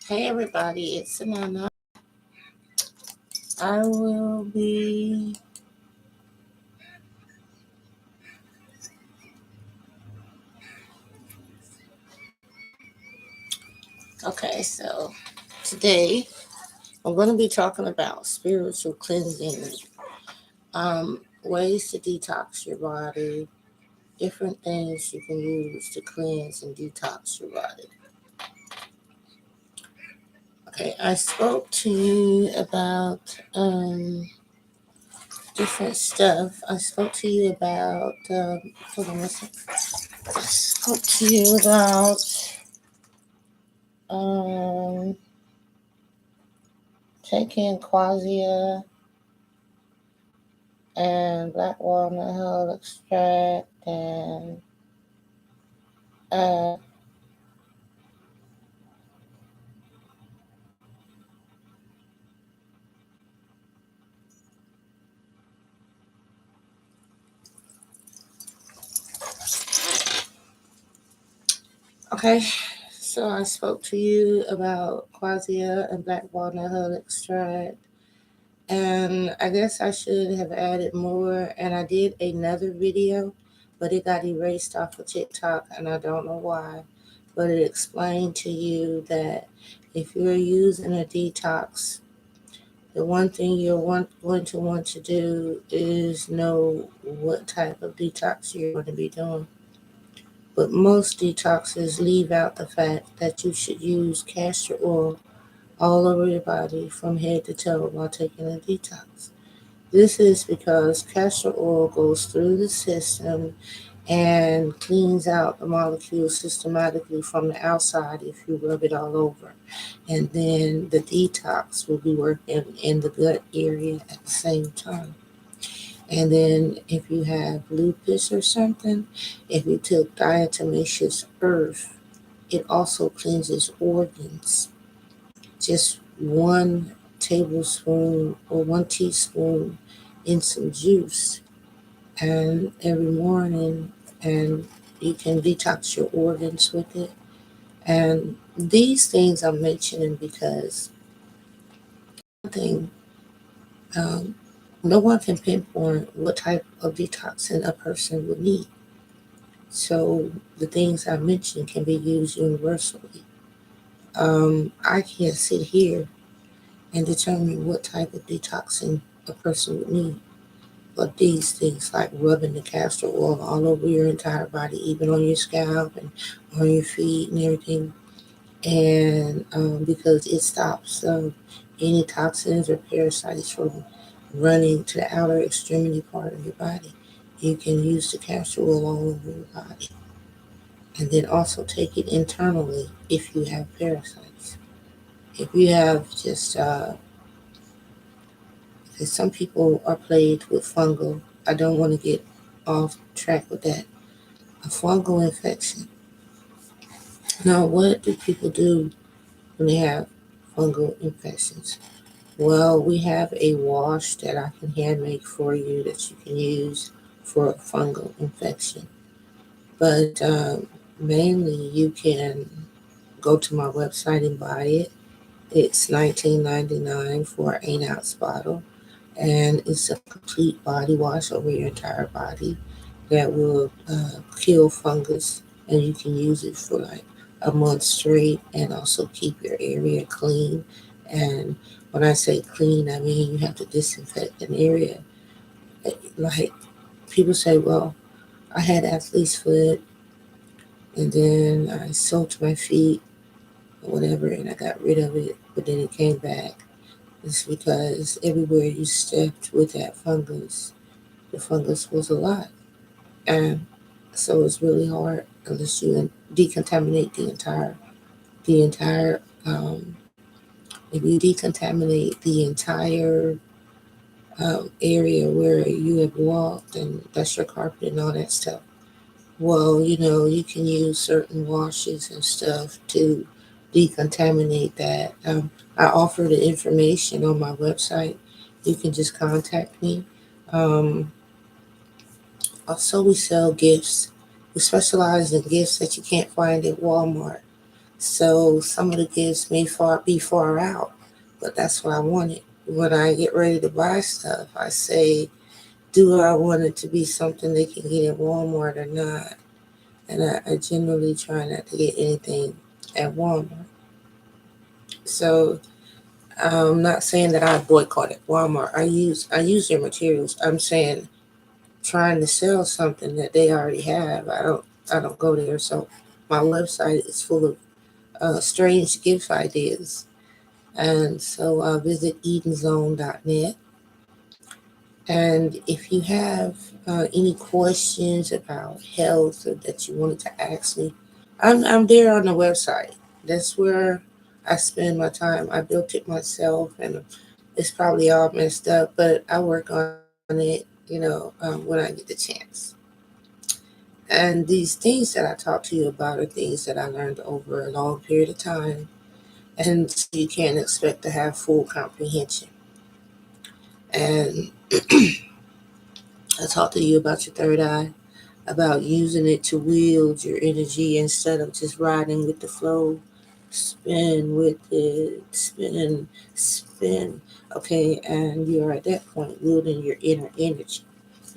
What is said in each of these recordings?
Hey everybody, it's Inanna. I will be okay. So today I'm going to be talking about spiritual cleansing, ways to detox your body, different things you can use to cleanse and detox your body. Okay, I spoke to you about different stuff. I spoke to you about hold on a second. I spoke to you about um taking quassia and black walnut hull extract and uh okay. So I spoke to you about quassia and black walnut hull extract, and I guess I should have added more, and I did another video, but it got erased off of TikTok and I don't know why. But it explained to you that if you're using a detox, the one thing going to want to do is know what type of detox you're going to be doing. But most detoxes leave out the fact that you should use castor oil all over your body from head to toe while taking a detox. This is because castor oil goes through the system and cleans out the molecules systematically from the outside if you rub it all over. And then the detox will be working in the gut area at the same time. And then if you have lupus or something, if you took diatomaceous earth, it also cleanses organs. Just 1 tablespoon or 1 teaspoon in some juice and every morning, and you can detox your organs with it. And these things I'm mentioning because one thing, um, no one can pinpoint what type of detoxing a person would need. So the things I mentioned can be used universally. I can't sit here and determine what type of detoxing a person would need. But these things like rubbing the castor oil all over your entire body, even on your scalp and on your feet and everything, and because it stops any toxins or parasites from running to the outer extremity part of your body. You can use the castor oil all over your body, and then also take it internally if you have parasites. If you have just, because some people are plagued with fungal. I don't want to get off track with that. A fungal infection. Now, what do people do when they have fungal infections? Well, we have a wash that I can hand make for you that you can use for a fungal infection. But mainly, you can go to my website and buy it. It's $19.99 for an 8-ounce bottle, and it's a complete body wash over your entire body that will kill fungus, and you can use it for like a month straight and also keep your area clean. And when I say clean, I mean you have to disinfect an area. Like people say, well, I had athlete's foot and then I soaked my feet or whatever and I got rid of it, but then it came back. It's because everywhere you stepped with that fungus, the fungus was alive. And so it's really hard unless you decontaminate the entire if you decontaminate the entire area where you have walked and that's your carpet and all that stuff. Well, you can use certain washes and stuff to decontaminate that. I offer the information on my website. You can just contact me. Um, Also, we sell gifts. We specialize in gifts that you can't find at Walmart. So some of the gifts may be far out, but that's what I wanted. When I get ready to buy stuff, I say, do I want it to be something they can get at Walmart or not? And I generally try not to get anything at Walmart. So I'm not saying that I boycotted Walmart. I use their materials. I'm saying trying to sell something that they already have. I don't go there. So my website is full of strange gift ideas. And so visit edenzone.net. And if you have any questions about health or that you wanted to ask me, I'm there on the website. That's where I spend my time. I built it myself, and it's probably all messed up, but I work on it, when I get the chance. And these things that I talk to you about are things that I learned over a long period of time, and so you can't expect to have full comprehension. And I talked to you about your third eye, about using it to wield your energy instead of just riding with the flow. Spin with it, spin, spin. Okay, and you're at that point wielding your inner energy.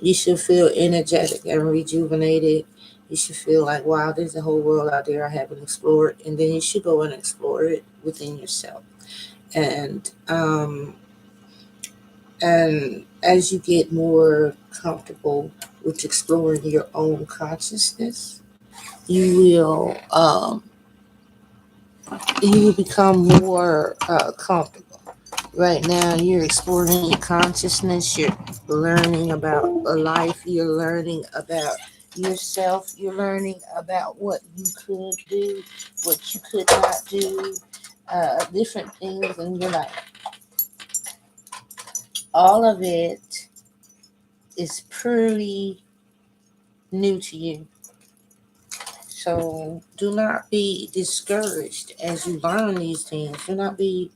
You should feel energetic and rejuvenated. You should feel like, wow, there's a whole world out there I haven't explored. And then you should go and explore it within yourself. And and as you get more comfortable with exploring your own consciousness, you will become more comfortable. Right now, you're exploring your consciousness. You're learning about life. You're learning about yourself. You're learning about what you could do, what you could not do, different things in your life. All of it is purely new to you. So do not be discouraged as you learn these things. Do not be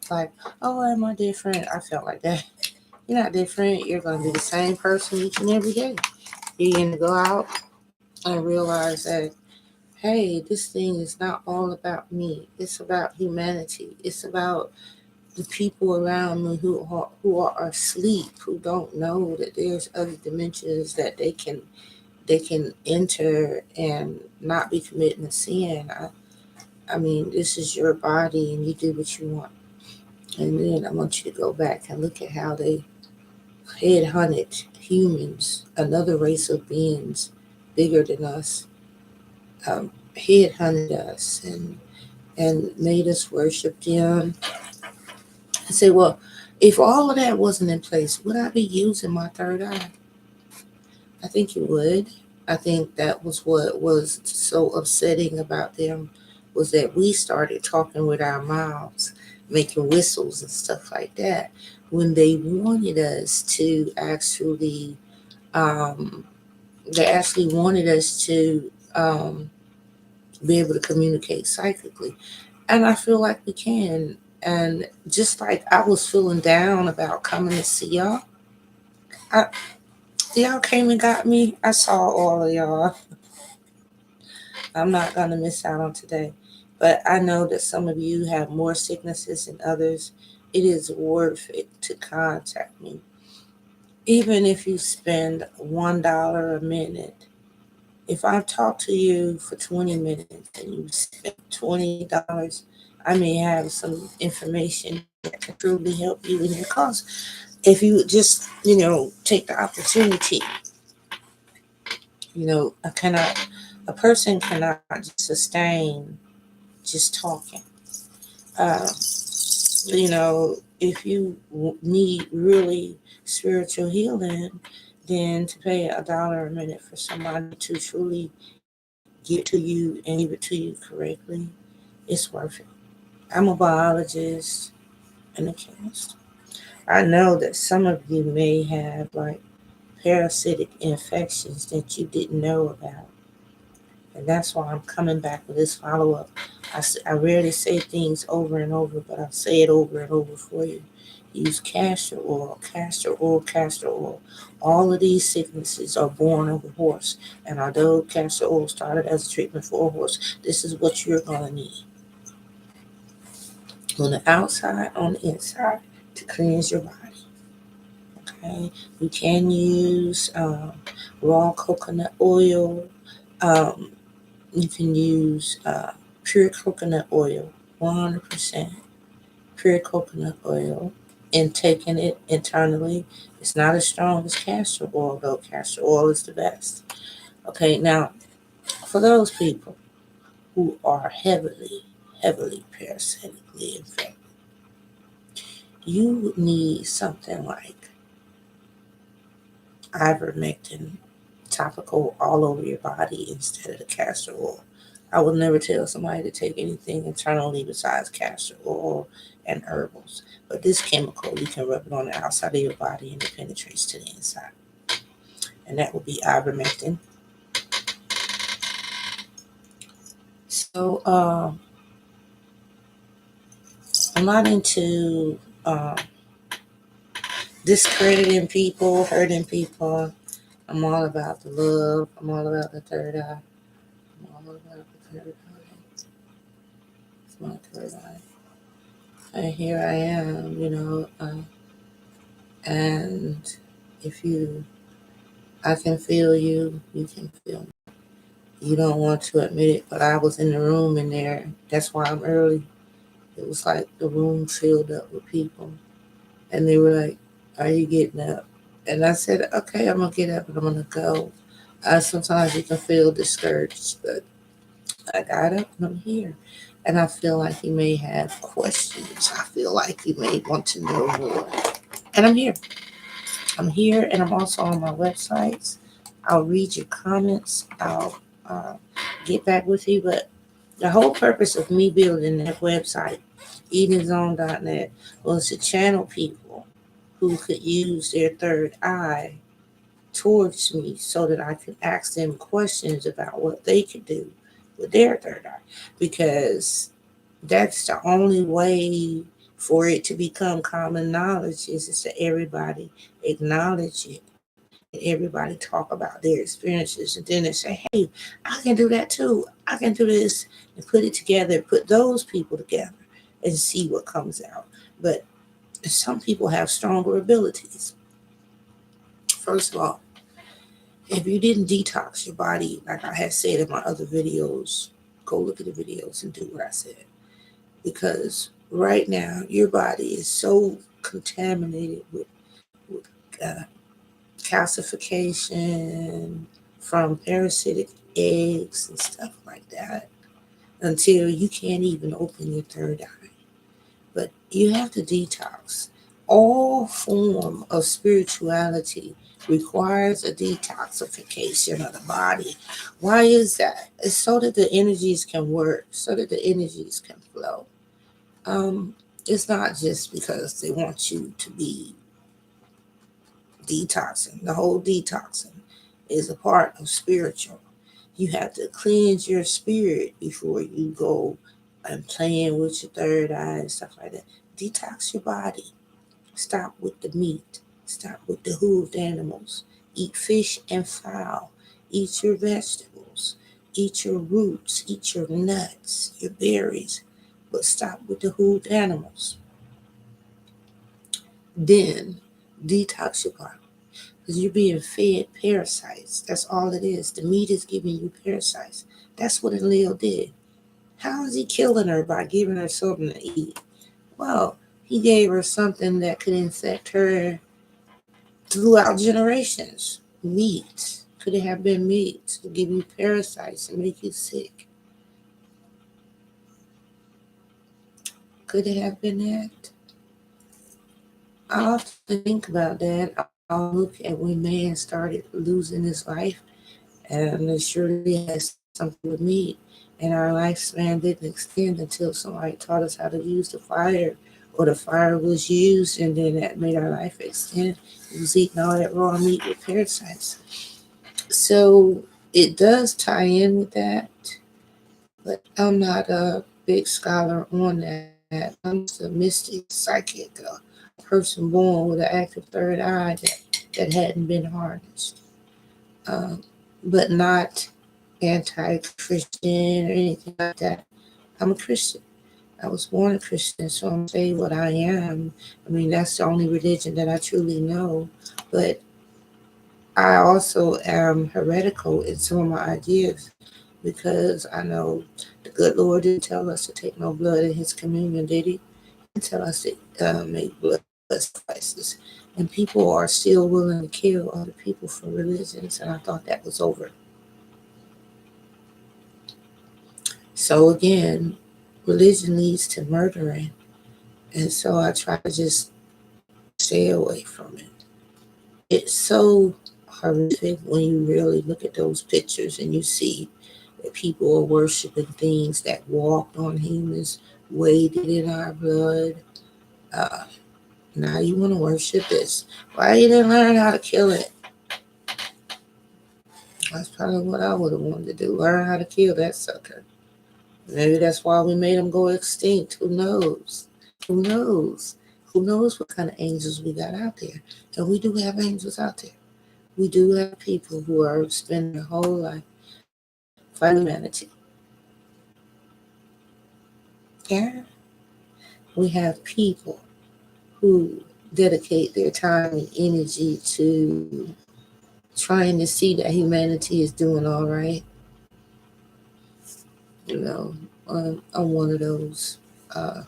like, oh, am I different? I felt like that. You're not different. You're going to be the same person each and every day. You're going to go out and realize that, hey, this thing is not all about me. It's about humanity. It's about the people around me who are asleep, who don't know that there's other dimensions that they can enter and not be committing a sin. I mean, this is your body and you do what you want. And then I want you to go back and look at how they headhunted humans, another race of beings bigger than us, headhunted us and made us worship them. I say, well, if all of that wasn't in place, would I be using my third eye? I think you would. I think that was what was so upsetting about them, was that we started talking with our mouths, making whistles and stuff like that, when they wanted us to um, actually be able to communicate psychically. And I feel like we can. And just like I was feeling down about coming to see y'all, I, y'all came and got me. I saw all of y'all. I'm not going to miss out on today. But I know that some of you have more sicknesses than others. It is worth it to contact me. Even if you spend $1 a minute, if I talk to you for 20 minutes and you spend $20, I may have some information that can truly help you in your cause. If you just, take the opportunity, a person cannot sustain just talking. Uh, if you need really spiritual healing, then to pay $1 a minute for somebody to truly give it to you and give it to you correctly, it's worth it. I'm a biologist and a chemist. I know that some of you may have like parasitic infections that you didn't know about. And that's why I'm coming back with this follow up. I rarely say things over and over, but I'll say it over and over for you. Use castor oil, castor oil, castor oil. All of these sicknesses are born of a horse. And although castor oil started as a treatment for a horse, this is what you're going to need. on the outside, on the inside, to cleanse your body. Okay, you can use raw coconut oil. Um, you can use pure coconut oil, 100% pure coconut oil, and taking it internally. It's not as strong as castor oil, though. Castor oil is the best. Okay, now for those people who are heavily parasitically infected, you need something like ivermectin topical all over your body instead of the castor oil. I would never tell somebody to take anything internally besides castor oil and herbals. But this chemical, you can rub it on the outside of your body and it penetrates to the inside. And that would be ivermectin. So I'm not into discrediting people, hurting people. I'm all about the love. I'm all about the third eye. I'm all about the third eye. It's my third eye. And here I am, and if I can feel you, you can feel me. You don't want to admit it, but I was in the room in there. That's why I'm early. It was like the room filled up with people. And they were like, "Are you getting up?" And I said, "Okay, I'm going to get up and I'm going to go." Sometimes you can feel discouraged, but I got up and I'm here. And I feel like you may have questions. I feel like you may want to know more. And I'm here. I'm here and I'm also on my websites. I'll read your comments. I'll get back with you. But the whole purpose of me building that website, EdenZone.net, was to channel people who could use their third eye towards me so that I could ask them questions about what they could do with their third eye. Because that's the only way for it to become common knowledge is to everybody acknowledge it and everybody talk about their experiences and then they say, hey, I can do that too. I can do this and put it together, put those people together and see what comes out. But some people have stronger abilities. First of all, if you didn't detox your body, like I had said in my other videos, go look at the videos and do what I said. Because right now, your body is so contaminated with uh, calcification from parasitic eggs and stuff like that until you can't even open your third eye. But you have to detox. All form of spirituality requires a detoxification of the body. Why is that? It's so that the energies can work, so that the energies can flow. Um, it's not just because they want you to be detoxing. The whole detoxing is a part of spiritual. You have to cleanse your spirit before you go and playing with your third eye and stuff like that. Detox your body. Stop with the meat. Stop with the hooved animals. Eat fish and fowl. Eat your vegetables. Eat your roots. Eat your nuts, your berries. But stop with the hooved animals. Then detox your body. Because you're being fed parasites. That's all it is. The meat is giving you parasites. That's what Leo did. How is he killing her by giving her something to eat? Well, he gave her something that could infect her throughout generations. Meat. Could it have been meat to give you parasites and make you sick? Could it have been that? I often think about that. I'll look at when man started losing his life, and it surely has something with meat. And our lifespan didn't extend until somebody taught us how to use the fire, or the fire was used, and then that made our life extend. It was eating all that raw meat with parasites. So it does tie in with that, but I'm not a big scholar on that. I'm just a mystic, psychic, person born with an active third eye that hadn't been harnessed, um, but not anti-Christian or anything like that. I'm a Christian. I was born a Christian, so I'm saying what I am. I mean, that's the only religion that I truly know. But I also am heretical in some of my ideas because I know the good Lord didn't tell us to take no blood in His communion, did He? He didn't tell us to make blood sacrifices. And people are still willing to kill other people for religions, and I thought that was over. So again, religion leads to murdering, and so I try to just stay away from it. It's so horrific when you really look at those pictures and you see that people are worshiping things that walked on humans, waded in our blood. Uh, Now you want to worship this. Why you didn't learn how to kill it? That's probably what I would have wanted to do. Learn how to kill that sucker. Maybe that's why we made them go extinct. Who knows? Who knows? Who knows what kind of angels we got out there? And we do have angels out there. We do have people who are spending their whole life fighting humanity. Yeah. We have people who dedicate their time and energy to trying to see that humanity is doing all right. You know, I'm one of those. Uh,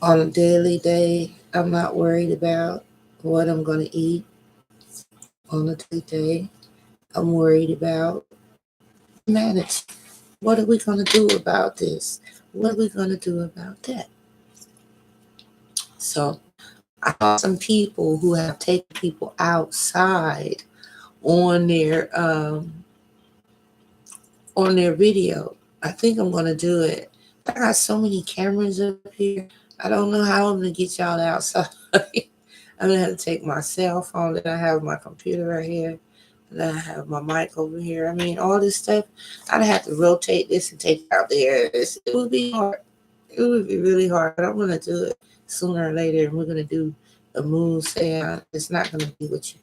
on a daily day, I'm not worried about what I'm going to eat. On a daily day, I'm worried about humanity. What are we going to do about this? What are we going to do about that? So I saw some people who have taken people outside on their um, on their video. I think I'm gonna do it. I got so many cameras up here. I don't know how I'm gonna get y'all outside. I'm gonna have to take my cell phone. Then I have my computer right here. And then I have my mic over here. I mean, all this stuff. I'd have to rotate this and take it out there. It would be hard. It would be really hard. But I'm gonna do it sooner or later. And we're gonna do a moon seance. It's not gonna be with you.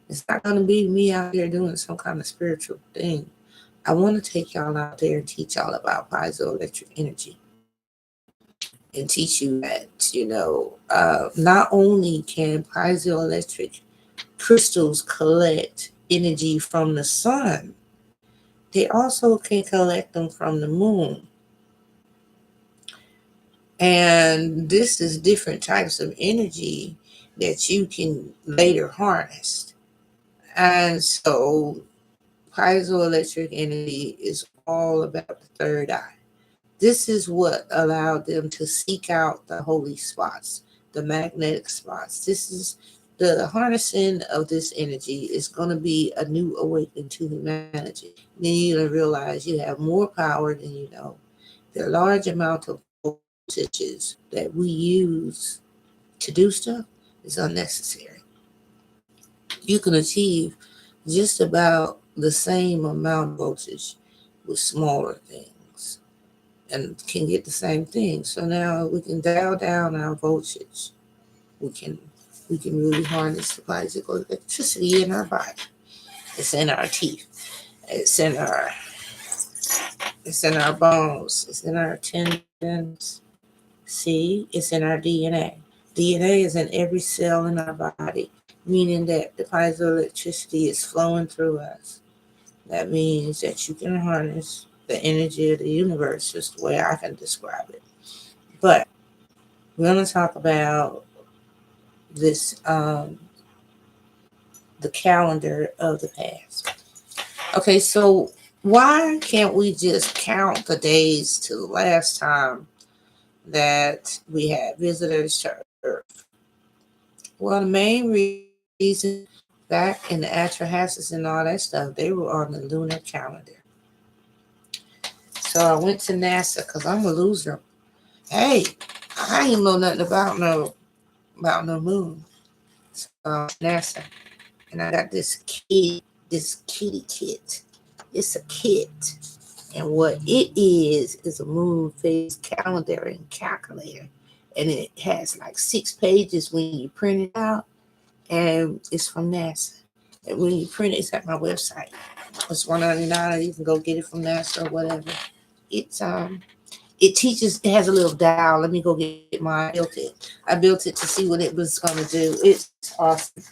It's not gonna be me out there doing some kind of spiritual thing. I want to take y'all out there and teach y'all about piezoelectric energy and teach you that, not only can piezoelectric crystals collect energy from the sun, they also can collect them from the moon. And this is different types of energy that you can later harness. And so piezoelectric energy is all about the third eye. This is what allowed them to seek out the holy spots, the magnetic spots. This is the harnessing of this energy is going to be a new awakening to humanity. Then you're going to realize you have more power than you know. The large amount of voltages that we use to do stuff is unnecessary. You can achieve just about the same amount of voltage with smaller things and can get the same thing. So now we can dial down our voltage. We can really harness the physical electricity in our body. It's in our teeth. It's in our bones. It's in our tendons. See, it's in our DNA. DNA is in every cell in our body, meaning that the piezoelectricity is flowing through us. That means that you can harness the energy of the universe, just the way I can describe it. But we're going to talk about this, the calendar of the past. Okay, so why can't we just count the days to the last time that we had visitors to Earth? Well, the main reason back in the Atrahasis and all that stuff, they were on the lunar calendar. So I went to NASA because I'm a loser. Hey, I ain't know nothing about no moon. So NASA, and I got this kitty kit. It's a kit, and what it is a moon phase calendar and calculator, and it has like 6 pages when you print it out, and it's from NASA. And when you print it, it's at my website. It's $1.99. You can go get it from NASA or whatever. It's it has a little dial. Let me go get mine. I built it to see what it was going to do. It's awesome.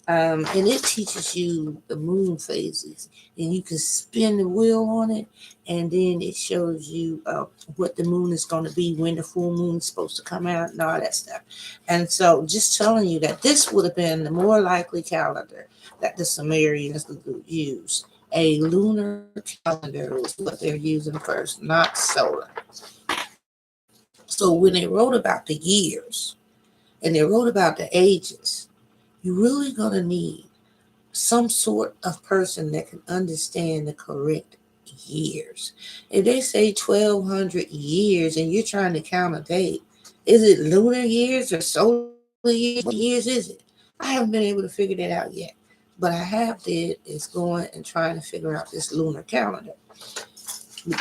And it teaches you the moon phases, and you can spin the wheel on it, and then it shows you what the moon is going to be, when the full moon is supposed to come out, and all that stuff. And so, just telling you that this would have been the more likely calendar that the Sumerians would use. A lunar calendar is what they're using first, not solar. So when they wrote about the years and they wrote about the ages, you're really going to need some sort of person that can understand the correct years. If they say 1200 years and you're trying to count a date, is it lunar years or solar years? What years is it? I haven't been able to figure that out yet. But I have did is going and trying to figure out this lunar calendar.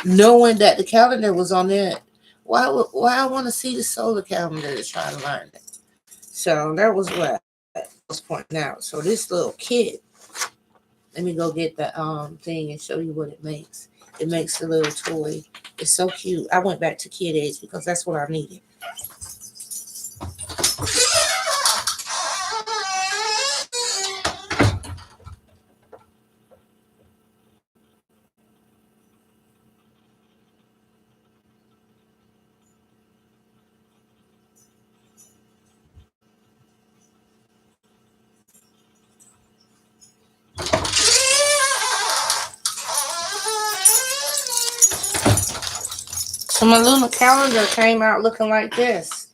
Knowing that the calendar was on there, why I want to see the solar calendar to try to learn it. So that was what I was pointing out. So this little kid, let me go get the thing and show you what it makes. It makes a little toy. It's so cute. I went back to kid age because that's what I needed. So my lunar calendar came out looking like this.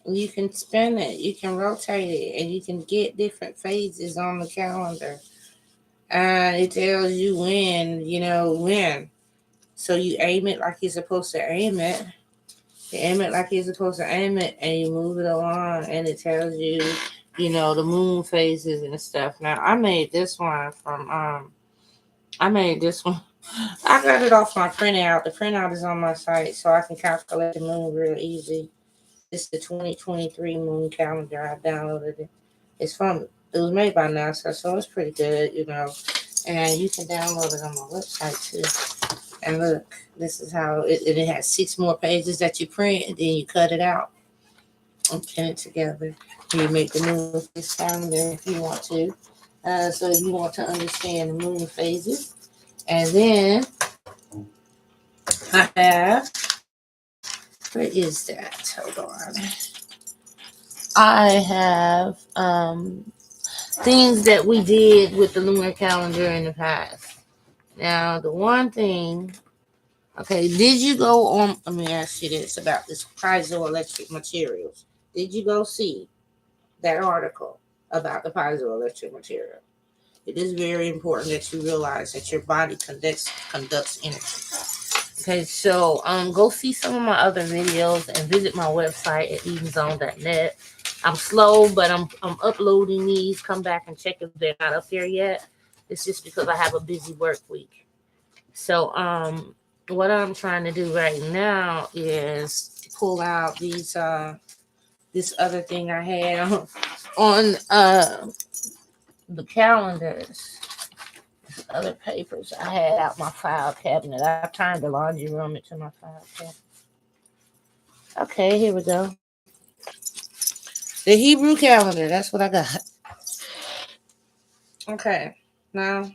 You can spin it, you can rotate it, and you can get different phases on the calendar. And it tells you when. So you aim it like you're supposed to aim it. You aim it like you're supposed to aim it, and you move it along, and it tells you, the moon phases and stuff. Now I made this one from I made this one. I got it off my printout. The printout is on my site, so I can calculate the moon real easy. It's the 2023 moon calendar. I downloaded it. It was made by NASA, so it's pretty good. And you can download it on my website too. And look, this is how it has 6 more pages that you print, and then you cut it out and pin it together. You make the moon phase calendar if you want to. So if you want to understand the moon phases, and then I have, where is that? Hold on. I have things that we did with the lunar calendar in the past. Now, the one thing, okay, did you go on? Let me ask you this about this piezoelectric materials. Did you go see that article about the piezoelectric material? It is very important that you realize that your body conducts energy. Okay, so go see some of my other videos and visit my website at edenzone.net. I'm slow, but I'm uploading these. Come back and check if they're not up there yet. It's just because I have a busy work week. So what I'm trying to do right now is pull out these this other thing I had on the calendars. Other papers I had out my file cabinet. I turned the laundry room into my file cabinet. Okay, here we go. The Hebrew calendar. That's what I got. Okay, now,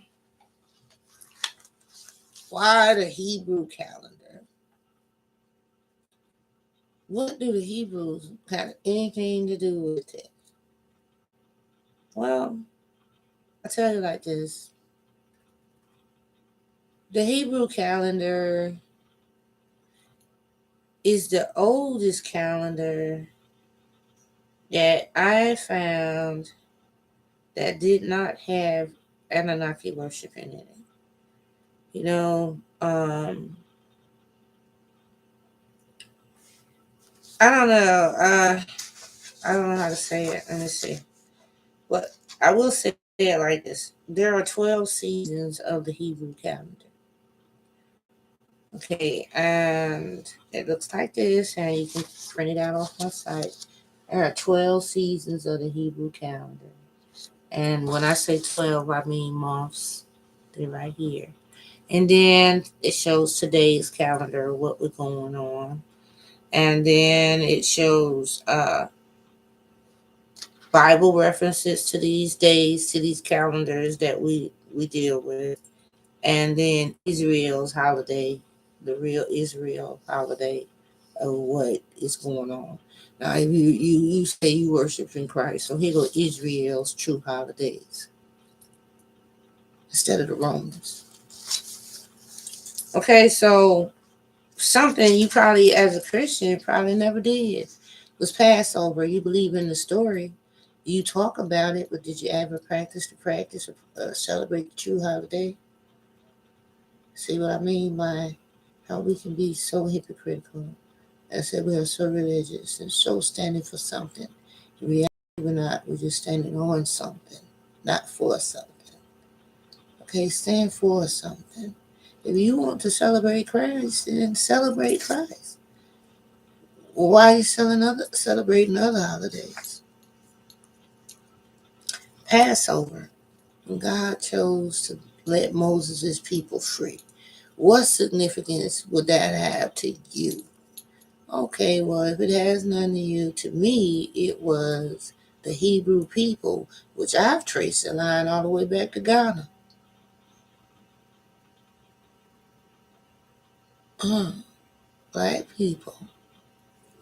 why the Hebrew calendar? What do the Hebrews have anything to do with it? Well, I tell you like this. The Hebrew calendar is the oldest calendar that I found that did not have Anunnaki worship in it. You know, I don't know. I don't know how to say it. Let me see. But I will say it like this. There are 12 seasons of the Hebrew calendar. Okay, and it looks like this, and you can print it out off my site. There are 12 seasons of the Hebrew calendar. And when I say 12, I mean months. They're right here. And then it shows today's calendar, what we're going on. And then it shows Bible references to these days, to these calendars that we deal with. And then Israel's holiday, the real Israel holiday of what is going on. Now, if you say you worship in Christ, so here go Israel's true holidays instead of the Romans. Okay, so something you probably, as a Christian, probably never did was Passover. You believe in the story, you talk about it, but did you ever practice or celebrate the true holiday? See what I mean by how we can be so hypocritical and say we are so religious and so standing for something. In reality, we're not. We're just standing on something, not for something. Okay, stand for something. If you want to celebrate Christ, then celebrate Christ. Why are you celebrating other holidays? Passover. God chose to let Moses' people free. What significance would that have to you? Okay, well, if it has none to you, to me, it was the Hebrew people, which I've traced the line all the way back to Ghana. Black people,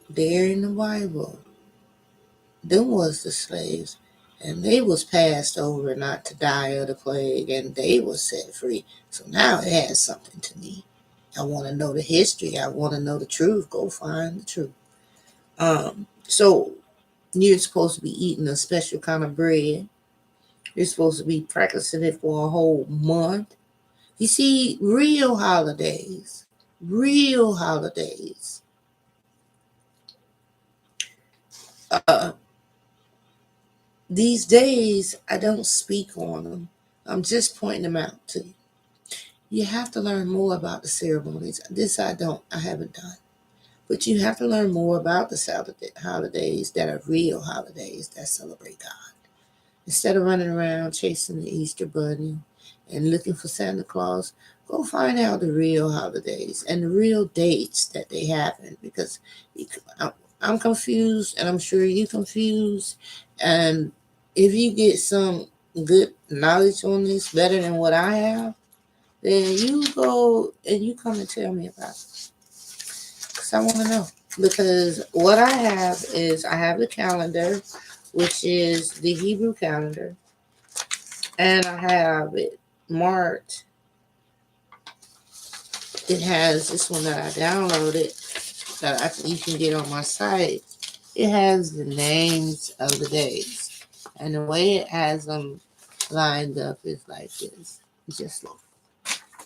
there in the Bible, them was the slaves, and they was passed over not to die of the plague, and they was set free. So now it has something to me. I want to know the history. I want to know the truth. Go find the truth. So you're supposed to be eating a special kind of bread. You're supposed to be practicing it for a whole month. You see, real holidays. Uh, these days, I don't speak on them. I'm just pointing them out to you. You have to learn more about the ceremonies. This I haven't done. But you have to learn more about the holidays that are real holidays that celebrate God. Instead of running around chasing the Easter Bunny and looking for Santa Claus, go find out the real holidays and the real dates that they happen. Because I'm confused, and I'm sure you're confused. And if you get some good knowledge on this, better than what I have, then you go and you come and tell me about it. Because I want to know. Because what I have is I have the calendar, which is the Hebrew calendar, and I have it marked. It has this one that I downloaded that you can get on my site. It has the names of the days, and the way it has them lined up is like this. Just look.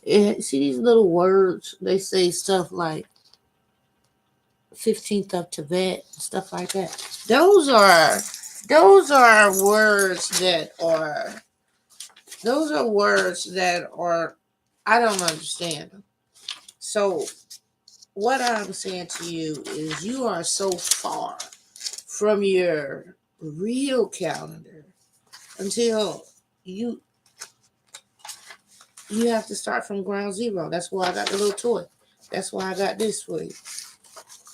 See these little words? They say stuff like 15th of Tibet, stuff like that. Those are words that are I don't understand them. So what I'm saying to you is you are so far from your real calendar until you you have to start from ground zero. That's why I got the little toy. That's why I got this for you.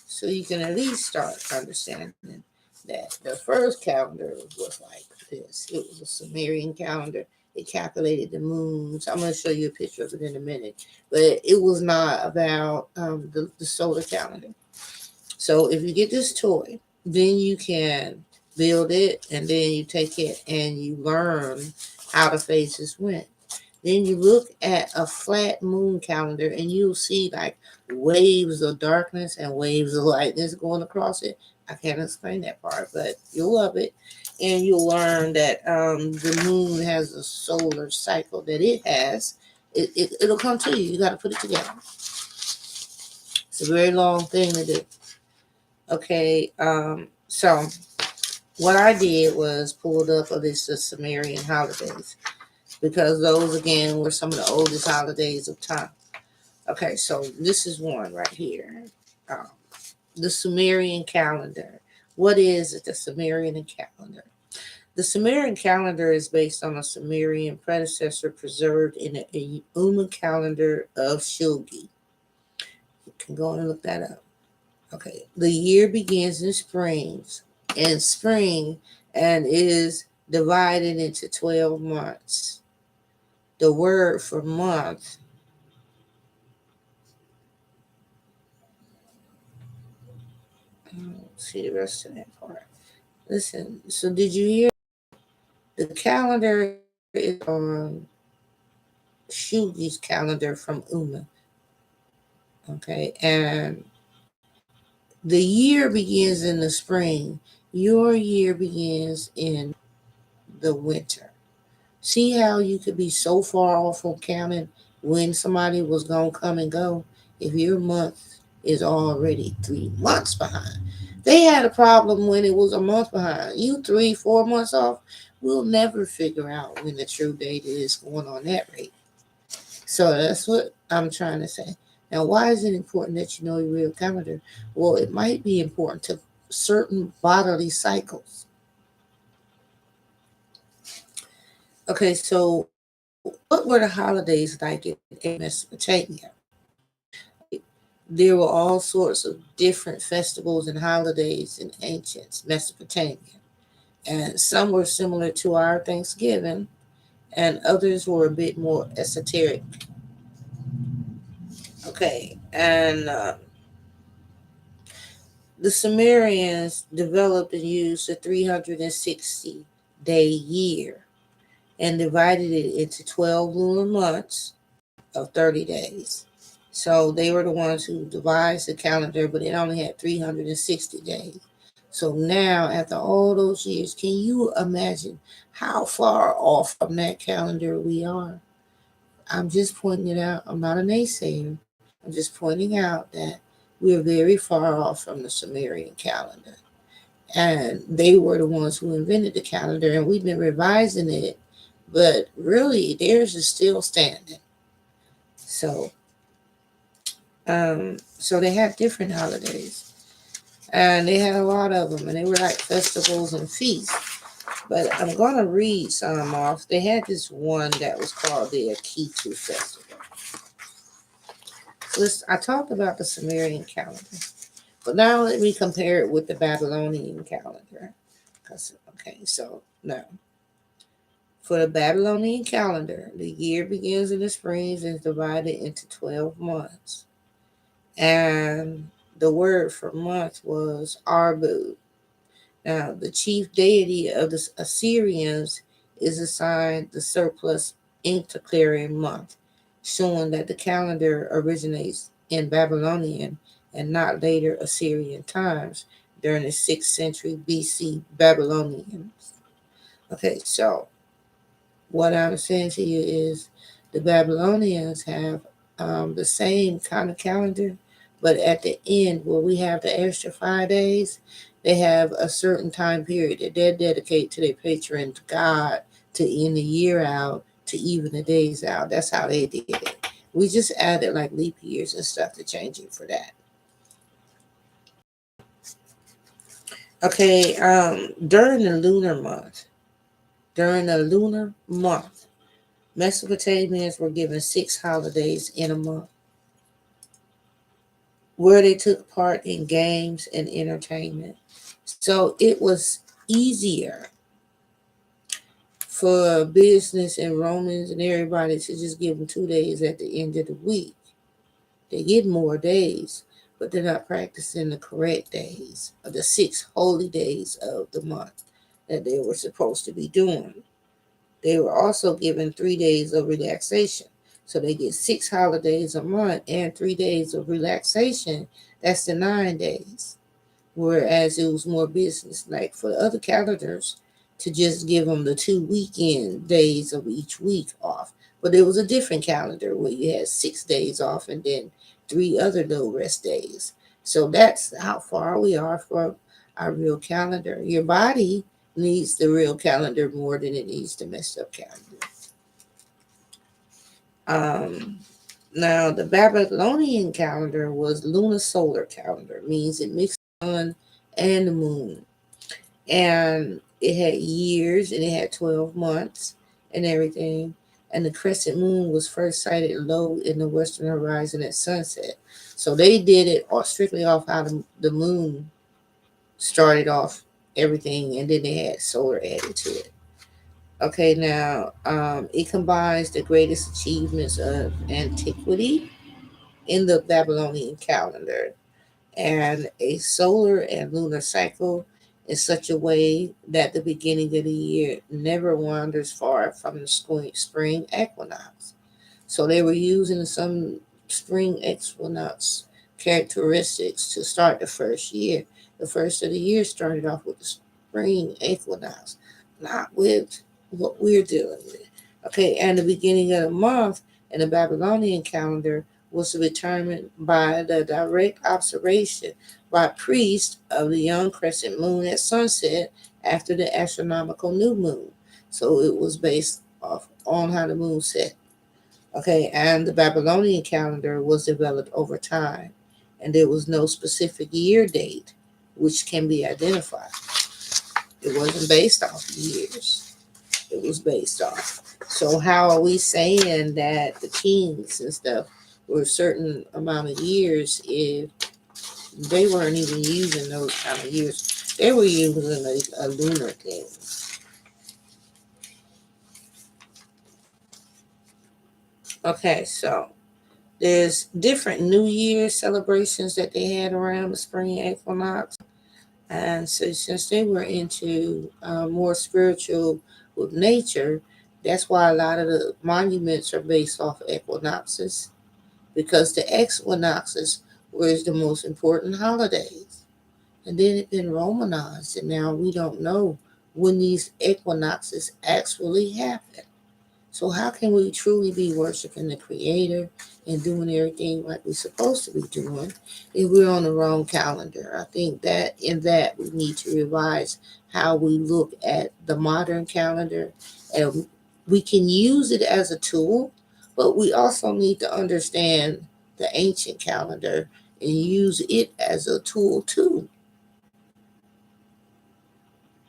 So you can at least start understanding that the first calendar was like this. It was a Sumerian calendar. It calculated the moons. I'm going to show you a picture of it in a minute. But it was not about the solar calendar. So if you get this toy, then you can build it, and then you take it and you learn how the phases went. Then you look at a flat moon calendar and you'll see like waves of darkness and waves of lightness going across it. I can't explain that part, but you'll love it. And you'll learn that the moon has a solar cycle that it has. It'll come to you. You got to put it together. It's a very long thing to do. Okay, so what I did was pulled up a list of Sumerian holidays because those again were some of the oldest holidays of time. Okay, so this is one right here. Um, the Sumerian calendar. What is it, the Sumerian calendar? The Sumerian calendar is based on a Sumerian predecessor preserved in the Uman calendar of Shulgi. You can go and look that up. Okay, the year begins in spring, and is divided into 12 months. The word for month, see the rest of that part. Listen, so did you hear? The calendar is on Shugi's calendar from Uma. Okay, and the year begins in the spring. Your year begins in the winter. See how you could be so far off from counting when somebody was going to come and go if your month is already 3 months behind. They had a problem when it was a month behind. You 3, 4 months off. We'll never figure out when the true date is going on that rate. So that's what I'm trying to say. Now, why is it important that you know your real calendar? Well, it might be important to certain bodily cycles. Okay, so what were the holidays like in Mesopotamia? There were all sorts of different festivals and holidays in ancient Mesopotamia. And some were similar to our Thanksgiving, and others were a bit more esoteric. Okay, and the Sumerians developed and used a 360-day year and divided it into 12 lunar months of 30 days. So they were the ones who devised the calendar, but it only had 360 days. So now, after all those years, can you imagine how far off from that calendar we are? I'm just pointing it out. I'm not a naysayer. I'm just pointing out that we're very far off from the Sumerian calendar. And they were the ones who invented the calendar, and we've been revising it, but really theirs is still standing. So so they had different holidays, and they had a lot of them, and they were like festivals and feasts. But I'm gonna read some off. They had this one that was called the Akitu Festival. I talked about the Sumerian calendar, but now let me compare it with the Babylonian calendar. Okay, so now for the Babylonian calendar, the year begins in the springs and is divided into 12 months. And the word for month was Arbu. Now, the chief deity of the Assyrians is assigned the surplus intercalary month, showing that the calendar originates in Babylonian and not later Assyrian times during the 6th century BC Babylonians. Okay, so what I'm saying to you is the Babylonians have the same kind of calendar, but at the end, where we have the extra 5 days, they have a certain time period that they dedicate to their patron God to end the year out, to even the days out. That's how they did it. We just added like leap years and stuff to change it for that. Okay, during the lunar month, Mesopotamians were given 6 holidays in a month where they took part in games and entertainment. So it was easier for business and Romans and everybody to just give them 2 days at the end of the week. They get more days, but they're not practicing the correct days of the 6 holy days of the month that they were supposed to be doing. They were also given 3 days of relaxation. So they get 6 holidays a month and 3 days of relaxation. That's the 9 days. Whereas it was more business like for the other calendars to just give them the 2 weekend days of each week off. But it was a different calendar where you had 6 days off and then 3 other no rest days. So that's how far we are from our real calendar. Your body needs the real calendar more than it needs the messed up calendar. Now, the Babylonian calendar was lunar solar calendar, means it mixed the sun and the moon. And It had years and it had 12 months and everything. And the crescent moon was first sighted low in the western horizon at sunset. So they did it strictly off how the moon started off everything, and then they had solar added to it. Okay, now it combines the greatest achievements of antiquity in the Babylonian calendar and a solar and lunar cycle in such a way that the beginning of the year never wanders far from the spring equinox. So they were using some spring equinox characteristics to start the first year. The first of the year started off with the spring equinox, not with what we're dealing with. Okay, and the beginning of the month in the Babylonian calendar was determined by the direct observation by priests of the young crescent moon at sunset after the astronomical new moon. So it was based off on how the moon set. Okay, and the Babylonian calendar was developed over time, and there was no specific year date which can be identified. It wasn't based off years, it was based off. So, how are we saying that the kings and stuff were a certain amount of years if they weren't even using those kind of years? They were using a lunar thing. Okay, so there's different New Year celebrations that they had around the spring equinox. And so, since they were into more spiritual with nature, that's why a lot of the monuments are based off of equinoxes, because the equinoxes were the most important holidays. And then it's been Romanized, and now we don't know when these equinoxes actually happen. So how can we truly be worshiping the Creator and doing everything like we're supposed to be doing if we're on the wrong calendar? I think that in that we need to revise how we look at the modern calendar, and we can use it as a tool, but we also need to understand the ancient calendar and use it as a tool too,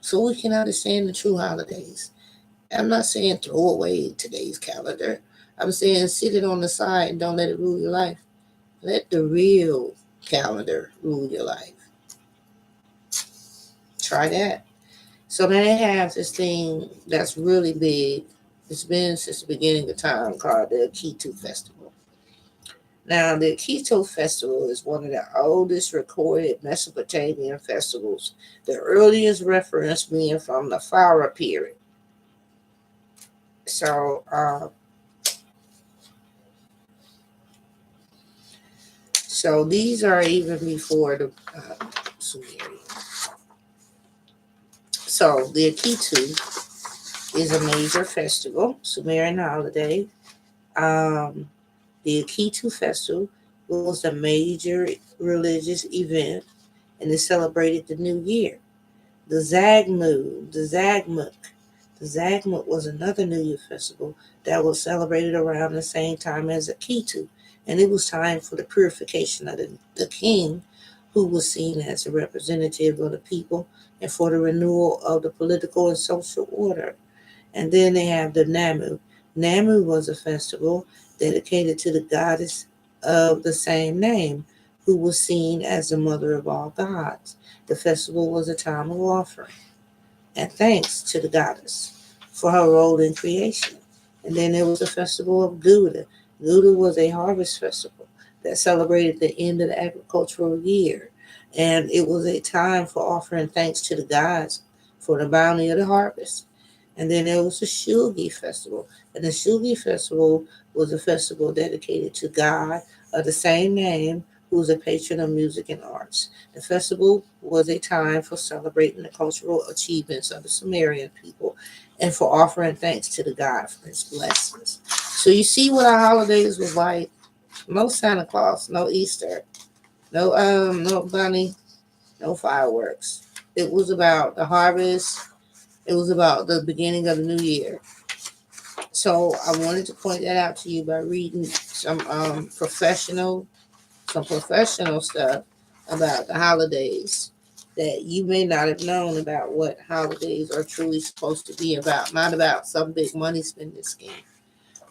so we can understand the true holidays. I'm not saying throw away today's calendar. I'm saying sit it on the side and don't let it rule your life. Let the real calendar rule your life. Try that. So they have this thing that's really big. It's been since the beginning of time called the Akitu Festival. Now, the Akitu Festival is one of the oldest recorded Mesopotamian festivals, the earliest reference being from the Pharaoh period. So, so these are even before the Sumerian. So the Akitu is a major festival, Sumerian holiday. Um, the Akitu festival was a major religious event, and it celebrated the new year. The Zagmuk was another New Year festival that was celebrated around the same time as Akitu, and it was time for the purification of the king, who was seen as a representative of the people, and for the renewal of the political and social order. And then they have the Namu. Namu was a festival dedicated to the goddess of the same name, who was seen as the mother of all gods. The festival was a time of offering and thanks to the goddess for her role in creation. And then there was the festival of Gouda. Gouda was a harvest festival that celebrated the end of the agricultural year. And it was a time for offering thanks to the gods for the bounty of the harvest. And then there was the Shulgi festival. And the Shulgi festival was a festival dedicated to God of the same name, who was a patron of music and arts. The festival was a time for celebrating the cultural achievements of the Sumerian people and for offering thanks to the God for his blessings. So you see what our holidays was like. No Santa Claus, no Easter, no bunny, no fireworks. It was about the harvest. It was about the beginning of the new year. So I wanted to point that out to you by reading some professional stuff about the holidays that you may not have known about what holidays are truly supposed to be about. Not about some big money spending scheme.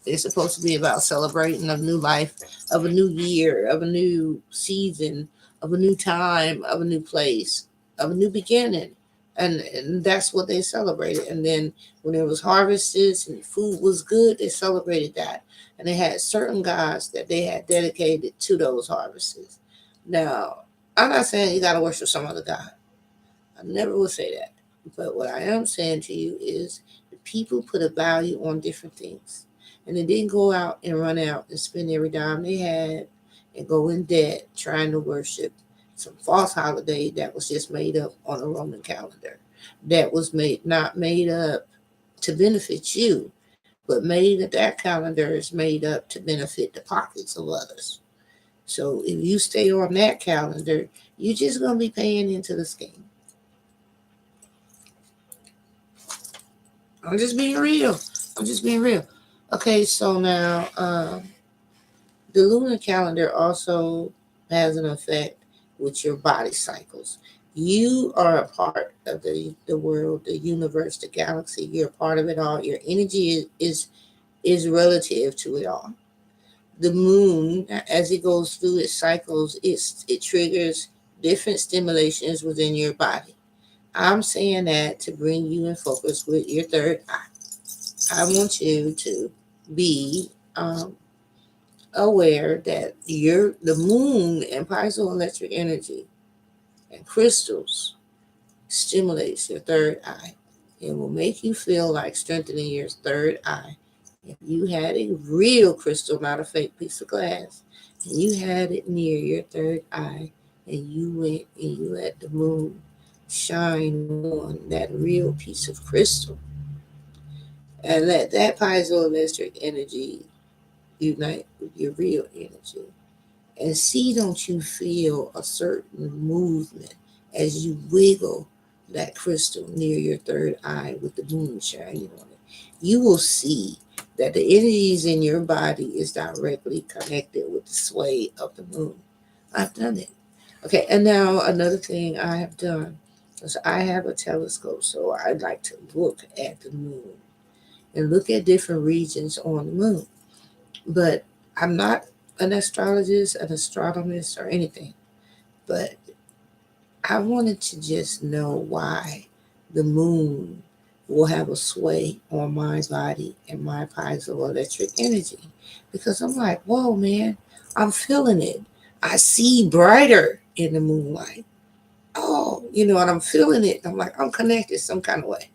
They're supposed to be about celebrating a new life, of a new year, of a new season, of a new time, of a new place, of a new beginning. And that's what they celebrated. And then when there was harvests and food was good, they celebrated that. And they had certain gods that they had dedicated to those harvests. Now, I'm not saying you got to worship some other god. I never will say that. But what I am saying to you is the people put a value on different things. And they didn't go out and run out and spend every dime they had and go in debt trying to worship some false holiday that was just made up on a Roman calendar. That was not made up to benefit you, but that calendar is made up to benefit the pockets of others. So if you stay on that calendar, you're just gonna be paying into the scheme. I'm just being real. I'm just being real. Okay, so now the lunar calendar also has an effect with your body cycles. You are a part of the world, the universe, the galaxy. You're a part of it all. Your energy is relative to it all. The moon, as it goes through its cycles, it triggers different stimulations within your body. I'm saying that to bring you in focus with your third eye. I want you to be aware that the moon and piezoelectric energy and crystals stimulates your third eye. It will make you feel like strengthening your third eye. If you had a real crystal, not a fake piece of glass, and you had it near your third eye, and you went and you let the moon shine on that real piece of crystal, and let that piezoelectric energy unite with your real energy. And see, don't you feel a certain movement as you wiggle that crystal near your third eye with the moon shining on it? You will see that the energies in your body is directly connected with the sway of the moon. I've done it. Okay, and now another thing I have done is I have a telescope, so I like to look at the moon and look at different regions on the moon. But I'm not an astrologist, an astronomist, or anything. But I wanted to just know why the moon will have a sway on my body and my piezoelectric energy. Because I'm like, whoa, man, I'm feeling it. I see brighter in the moonlight. Oh, and I'm feeling it. I'm like, I'm connected some kind of way.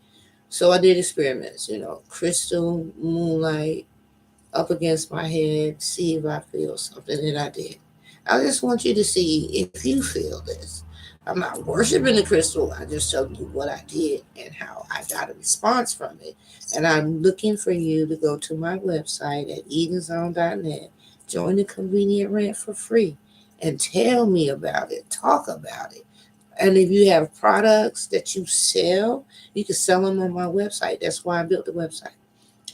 So I did experiments, crystal, moonlight, up against my head, see if I feel something, and I did. I just want you to see if you feel this. I'm not worshiping the crystal. I just told you what I did and how I got a response from it. And I'm looking for you to go to my website at edenszone.net, join the convenient rant for free, and tell me about it. Talk about it. And if you have products that you sell, you can sell them on my website. That's why I built the website.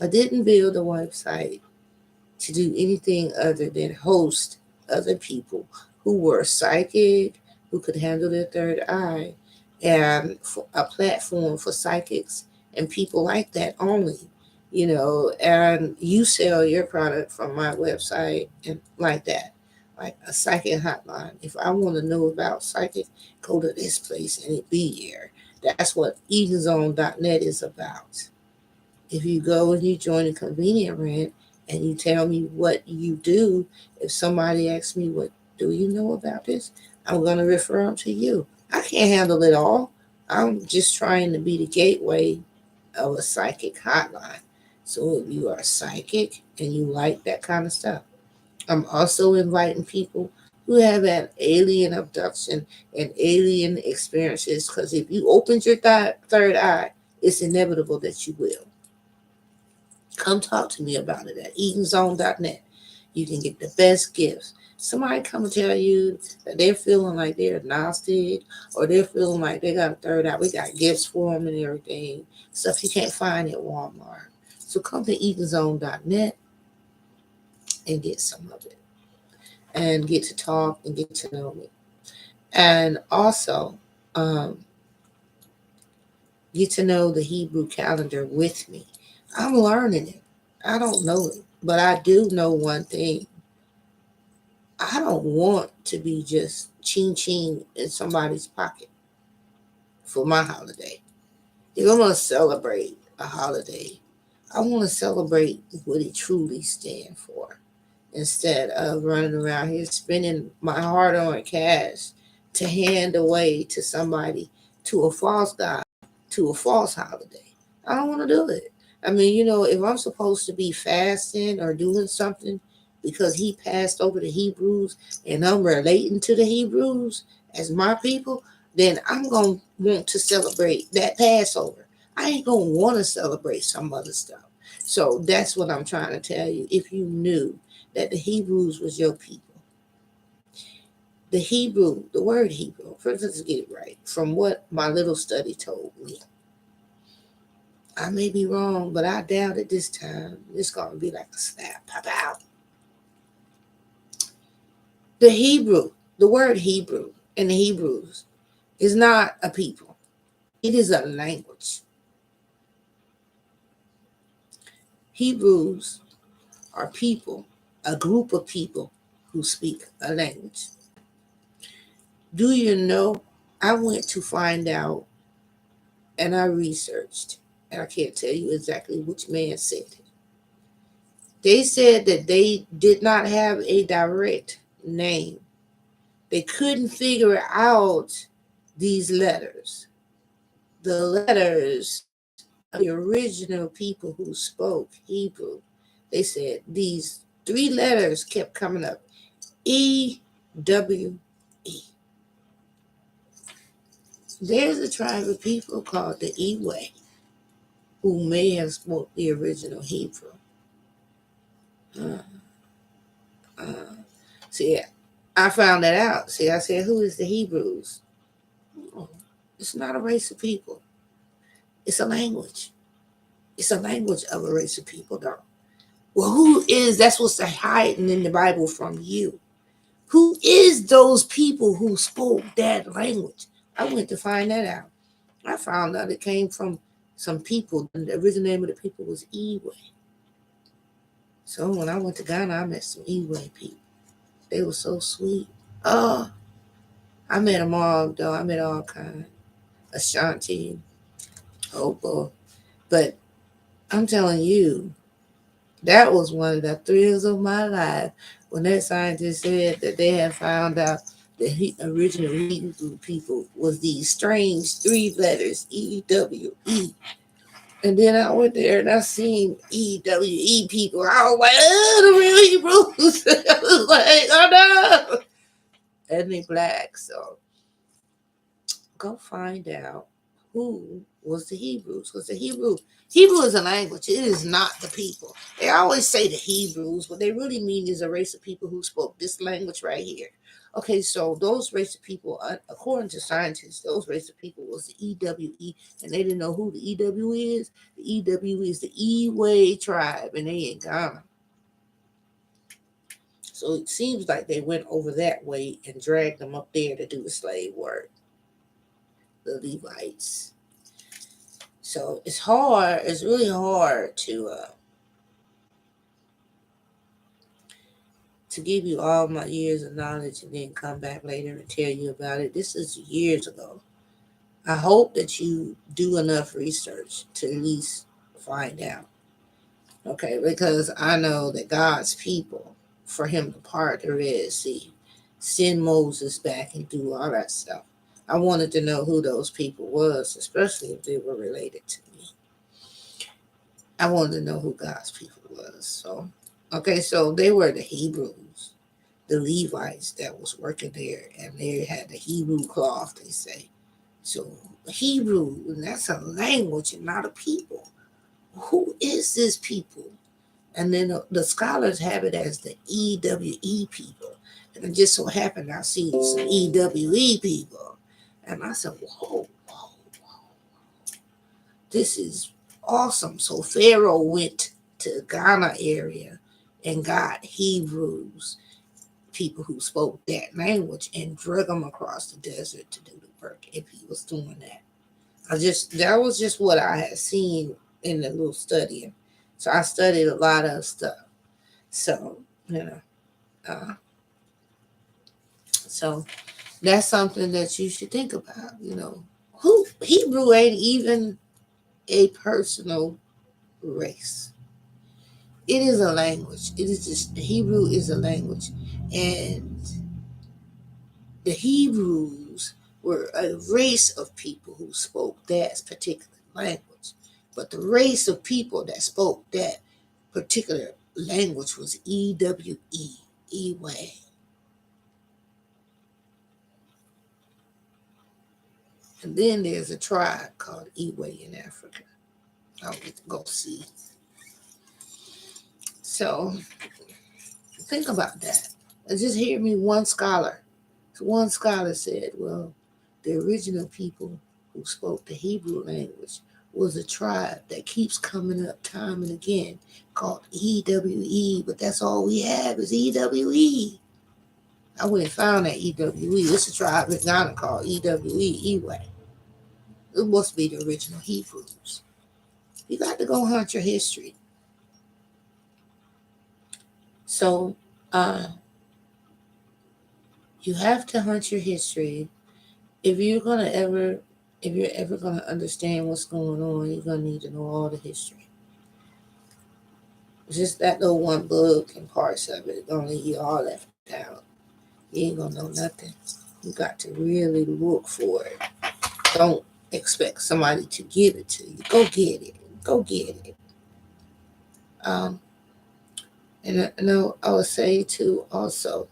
I didn't build a website to do anything other than host other people who were psychic, who could handle their third eye, and for a platform for psychics and people like that only. And you sell your product from my website and like that, like a psychic hotline. If I want to know about psychic, go to this place and it be here. That's what edenszone.net is about. If you go and you join a convenient rent and you tell me what you do, if somebody asks me, what do you know about this? I'm going to refer them to you. I can't handle it all. I'm just trying to be the gateway of a psychic hotline. So if you are psychic and you like that kind of stuff, I'm also inviting people who have had alien abduction and alien experiences, because if you opened your third eye, it's inevitable that you will. Come talk to me about it at edenszone.net. You can get the best gifts. Somebody come and tell you that they're feeling like they're Gnostic, or they're feeling like they got a third eye. We got gifts for them and everything. Stuff you can't find at Walmart. So come to edenszone.net and get some of it. And get to talk and get to know me. And also, um, get to know the Hebrew calendar with me. I'm learning it. I don't know it, but I do know one thing. I don't want to be just ching ching in somebody's pocket for my holiday. If I'm going to celebrate a holiday, I want to celebrate what it truly stands for instead of running around here spending my hard earned cash to hand away to somebody, to a false god, to a false holiday. I don't want to do it. I mean, if I'm supposed to be fasting or doing something because he passed over the Hebrews and I'm relating to the Hebrews as my people, then I'm going to want to celebrate that Passover. I ain't going to want to celebrate some other stuff. So that's what I'm trying to tell you. If you knew that the Hebrews was your people, the word Hebrew, first let's get it right, from what my little study told me. I may be wrong, but I doubt it this time. It's going to be like a snap, pop out. The word Hebrew in the Hebrews is not a people. It is a language. Hebrews are people, a group of people who speak a language. Do you know? I went to find out and I researched, and I can't tell you exactly which man said it. They said that they did not have a direct name. They couldn't figure out these letters. The letters of the original people who spoke Hebrew. They said these three letters kept coming up. E-W-E. There's a tribe of people called the Ewe who may have spoke the original Hebrew. Uh, uh, see, I found that out. See, I said, who is the Hebrews? Oh, it's not a race of people. It's a language. It's a language of a race of people, though. Well, who is, that's what's hiding in the Bible from you. Who is those people who spoke that language? I went to find that out. I found out it came from some people. And the original name of the people was Ewe. So when I went to Ghana, I met some Ewe people. They were so sweet. Oh, I met them all, though. I met all kinds. Ashanti, Opal. But I'm telling you, that was one of the thrills of my life when that scientist said that they had found out the original Hebrew people was these strange three letters, E-W-E. And then I went there and I seen E-W-E people. I was like, oh, the real Hebrews. I was like, oh no. And they black, so go find out who was the Hebrews. Because the Hebrew is a language. It is not the people. They always say the Hebrews. What they really mean is a race of people who spoke this language right here. Okay, so those race of people, according to scientists, those race of people was the EWE, and they didn't know who the EW is. The EW is the Ewe tribe, and they in Ghana. So it seems like they went over that way and dragged them up there to do the slave work, the Levites. So it's hard. It's really hard to give you all my years of knowledge and then come back later and tell you about it. This is years ago. I hope that you do enough research to at least find out. Okay, because I know that God's people, for him to part the Red Sea, send Moses back and do all that stuff. I wanted to know who those people was, especially if they were related to me. I wanted to know who God's people was. So, okay, so they were the Hebrews, the Levites that was working there, and they had the Hebrew cloth, they say. So, Hebrew, and that's a language and not a people. Who is this people? And then the scholars have it as the EWE people. And it just so happened I see some EWE people. And I said, whoa, whoa, this is awesome. So Pharaoh went to Ghana area and got Hebrews, people who spoke that language, and drug them across the desert to do the work if he was doing that. That was just what I had seen in the little studying. So I studied a lot of stuff. So, you know, uh, so that's something that you should think about. Who Hebrew ain't even a personal race. It is a language. It is just Hebrew is a language, and the Hebrews were a race of people who spoke that particular language. But the race of people that spoke that particular language was EWE, Ewe. And then there's a tribe called Ewe in Africa. I'll get to go see. So think about that. And just hear me one scholar. One scholar said, well, the original people who spoke the Hebrew language was a tribe that keeps coming up time and again called EWE, but that's all we have is EWE. I went and found that EWE. It's a tribe in Ghana called EWE, Ewe. It must be the original Hebrews. You got to go hunt your history. So uh, you have to hunt your history. If you're gonna ever if you're ever gonna understand what's going on, you're gonna need to know all the history. Just that little one book and parts of it gonna leave you all left out. You ain't gonna know nothing. You got to really look for it. Don't expect somebody to give it to you. Go get it. Go get it. Um, and I would say too also,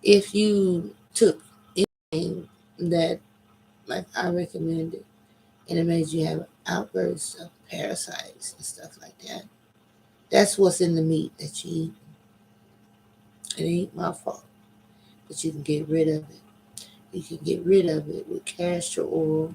if you took anything that like I recommended and it made you have outbursts of parasites and stuff like that, that's what's in the meat that you eat. It ain't my fault, but you can get rid of it. You can get rid of it with castor oil,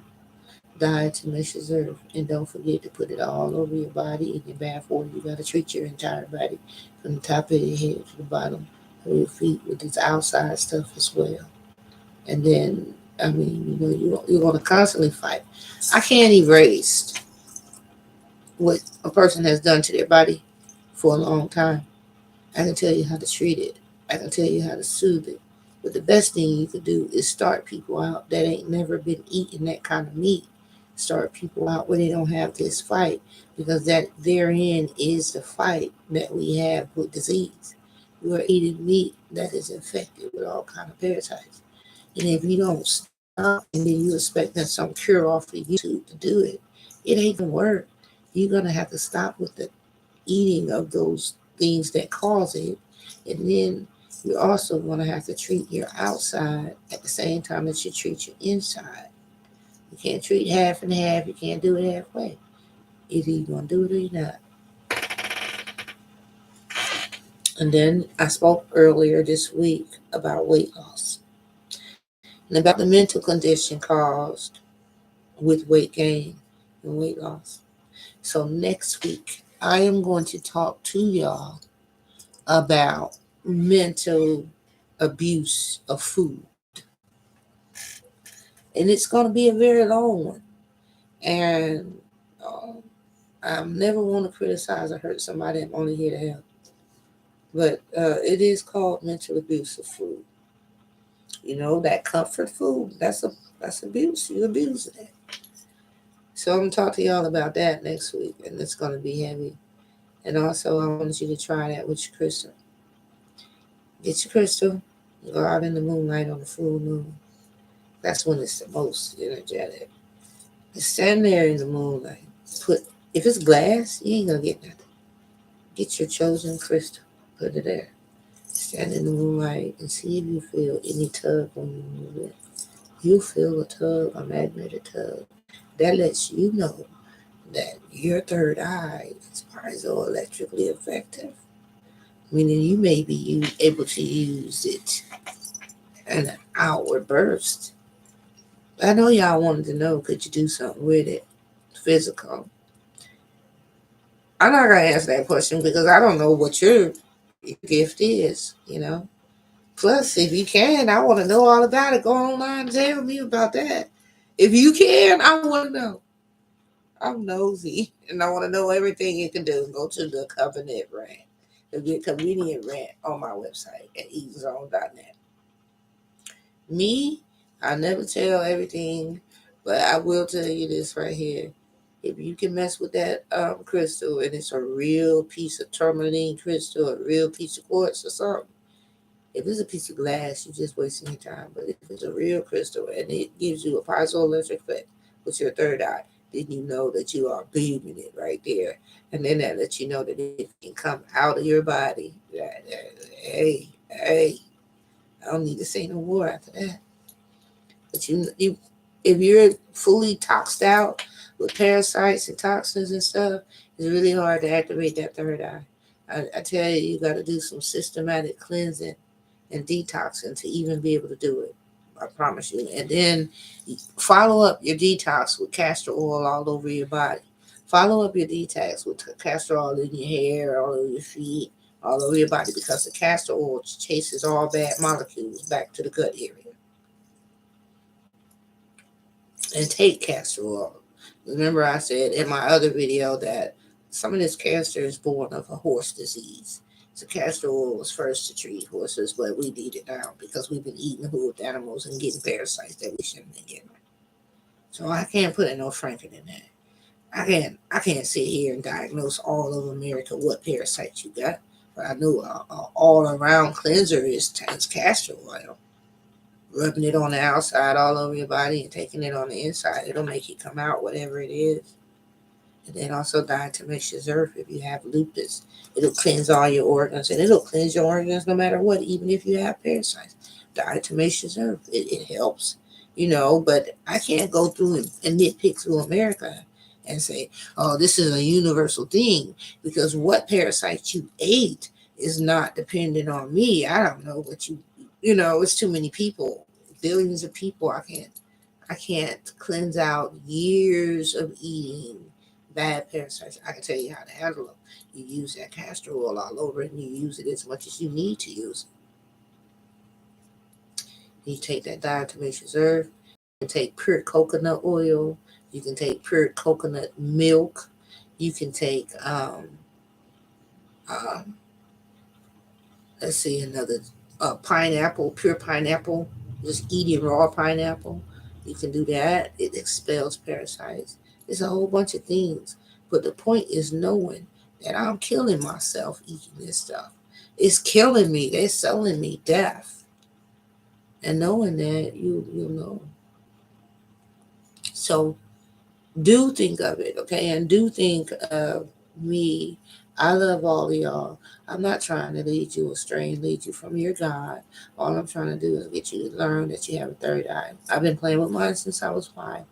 diatomaceous, and don't forget to put it all over your body in your bath water. You got to treat your entire body from the top of your head to the bottom of your feet with this outside stuff as well. And then, I mean, you're going to constantly fight. I can't erase what a person has done to their body for a long time. I can tell you how to treat it. I can tell you how to soothe it. But the best thing you could do is start people out that ain't never been eating that kind of meat. Start people out where they don't have this fight, because that therein is the fight that we have with disease. You are eating meat that is infected with all kind of parasites. And if you don't stop and then you expect that some cure off of YouTube to do it, it ain't gonna work. You're gonna have to stop with the eating of those things that cause it. And then you're also going to have to treat your outside at the same time that you treat your inside. You can't treat half and half. You can't do it halfway. Either you're going to do it or you're not. And then I spoke earlier this week about weight loss and about the mental condition caused with weight gain and weight loss. So next week, I am going to talk to y'all about mental abuse of food. And it's going to be a very long one. And I never want to criticize or hurt somebody. I'm only here to help. But it is called mental abuse of food. That comfort food, that's abuse. You abuse it. So I'm going to talk to y'all about that next week. And it's going to be heavy. And also, I want you to try that with your crystal. Get your crystal. Go out in the moonlight on the full moon. That's when it's the most energetic. Just stand there in the moonlight. If it's glass, you ain't gonna get nothing. Get your chosen crystal. Put it there. Stand in the moonlight and see if you feel any tug when you move it. You feel a tug, a magnetic tug. That lets you know that your third eye is piezoelectrically effective. Meaning you may be able to use it in an outward burst. I know y'all wanted to know, could you do something with it? Physical. I'm not gonna answer that question because I don't know what your gift is. Plus, if you can, I want to know all about it. Go online and tell me about that. If you can, I want to know. I'm nosy and I want to know everything it can do. Go to the Covenant Rant, the Convenient Rant on my website at eatzone.net. Me, I never tell everything, but I will tell you this right here. If you can mess with that crystal and it's a real piece of tourmaline crystal, a real piece of quartz or something, if it's a piece of glass, you're just wasting your time. But if it's a real crystal and it gives you a piezoelectric effect with your third eye, then you know that you are beaming it right there. And then that lets you know that it can come out of your body. Hey, I don't need to say no more after that. But if you're fully toxed out with parasites and toxins and stuff, it's really hard to activate that third eye. I tell you, you got to do some systematic cleansing and detoxing to even be able to do it. I promise you. And then follow up your detox with castor oil all over your body. Follow up your detox with castor oil in your hair, all over your feet, all over your body, because the castor oil chases all bad molecules back to the gut area. And take castor oil. Remember, I said in my other video that some of this castor is born of a horse disease. So castor oil was first to treat horses, but we need it now because we've been eating hooved animals and getting parasites that we shouldn't be getting. So I can't put no Franken in that. I can't sit here and diagnose all of America what parasites you got, but I know all around cleanser is castor oil. Rubbing it on the outside all over your body and taking it on the inside, it'll make it come out whatever it is. And then also diatomaceous earth if you have lupus. It'll cleanse all your organs, and it'll cleanse your organs no matter what, even if you have parasites. Diatomaceous earth, it helps, but I can't go through and nitpick through America and say, oh, this is a universal thing, because what parasites you ate is not dependent on me. I don't know what it's too many people, billions of people. I can't cleanse out years of eating bad parasites. I can tell you how to handle them. You use that castor oil all over it, and you use it as much as you need to use it. You take that diatomaceous earth, you can take pure coconut oil, you can take pure coconut milk, you can take um, let's see, another pineapple, pure pineapple, just eating raw pineapple. You can do that. It expels parasites. There's a whole bunch of things. But the point is knowing that I'm killing myself eating this stuff. It's killing me. They're selling me death. And knowing that, you know. So do think of it, okay? And do think of me. I love all of y'all. I'm not trying to lead you astray and lead you from your God. All I'm trying to do is get you to learn that you have a third eye. I've been playing with mine since I was 5.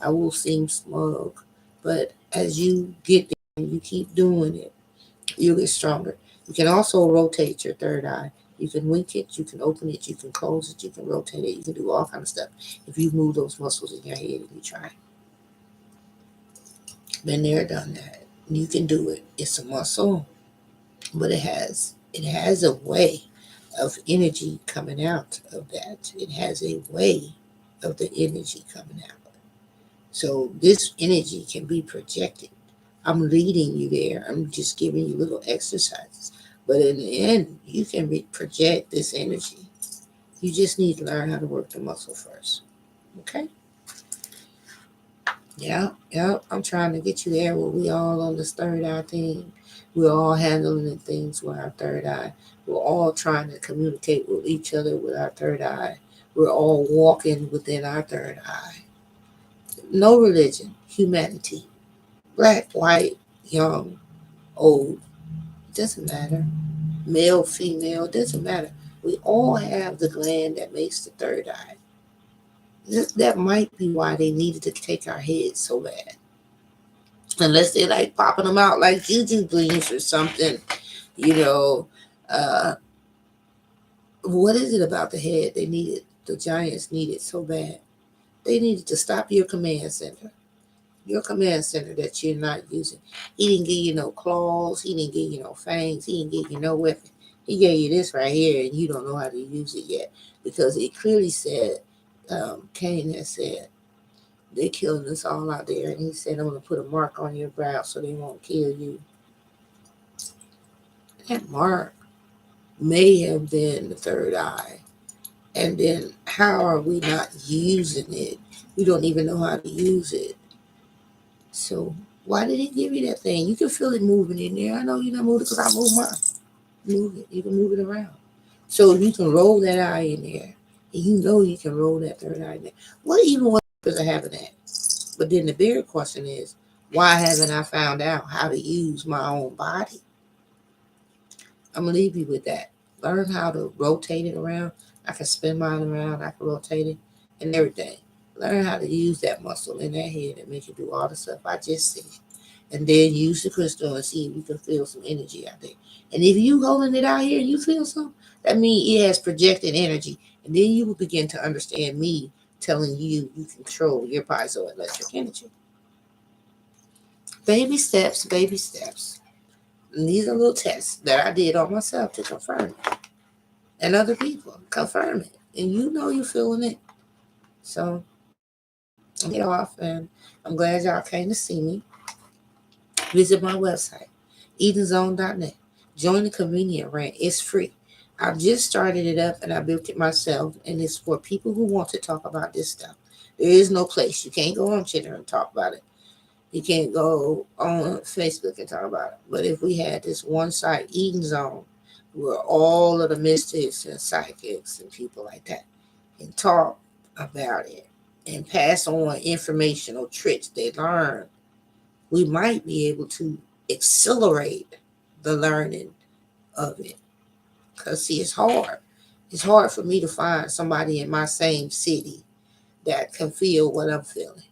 I will seem smug, but as you get there and you keep doing it, you'll get stronger. You can also rotate your third eye. You can wink it, you can open it, you can close it, you can rotate it, you can do all kind of stuff if you move those muscles in your head and you try. Been there, done that. You can do it. It's a muscle, but it has a way of energy coming out of that. It has a way of the energy coming out. So this energy can be projected. I'm leading you there. I'm just giving you little exercises. But in the end, you can project this energy. You just need to learn how to work the muscle first. Okay? Yeah, yeah. I'm trying to get you there where we all on this third eye thing. We're all handling things with our third eye. We're all trying to communicate with each other with our third eye. We're all walking within our third eye. No religion, humanity. Black, white, young, old. It doesn't matter. Male, female, it doesn't matter. We all have the gland that makes the third eye. That might be why they needed to take our heads so bad. Unless they're like popping them out like juju bleeds or something, you know. Uh, what is it about the head the Giants needed so bad? They needed to stop your command center. Your command center that you're not using. He didn't give you no claws. He didn't give you no fangs. He didn't give you no weapon. He gave you this right here, and you don't know how to use it yet, because it clearly said, Cain has said, they're killing us all out there, and he said, I'm going to put a mark on your brow so they won't kill you. That mark may have been the third eye. And then how are we not using it? We don't even know how to use it. So why did he give you that thing? You can feel it moving in there. I know you're not moving because I move mine. Move it. You can move it around. So you can roll that eye in there. And you know you can roll that third eye in there. What even was the purpose of having that? But then the bigger question is, why haven't I found out how to use my own body? I'm going to leave you with that. Learn how to rotate it around. I can spin mine around. I can rotate it and everything. Learn how to use that muscle in that head and make it do all the stuff I just said. And then use the crystal and see if you can feel some energy out there. And if you holding it out here and you feel something, that means it has projected energy. And then you will begin to understand me telling you you control your piezoelectric energy. Baby steps, baby steps. And these are little tests that I did on myself to confirm it. And other people confirm it. And you know you're feeling it. So I'm get off, and I'm glad y'all came to see me. Visit my website, edenzone.net. Join the convenient rant. It's free. I've just started it up and I built it myself, and it's for people who want to talk about this stuff. There is no place. You can't go on Twitter and talk about it. You can't go on Facebook and talk about it. But if we had this one site, Eden Zone, where all of the mystics and psychics and people like that can talk about it and pass on information or tricks they learn, we might be able to accelerate the learning of it. Because, see, it's hard. It's hard for me to find somebody in my same city that can feel what I'm feeling.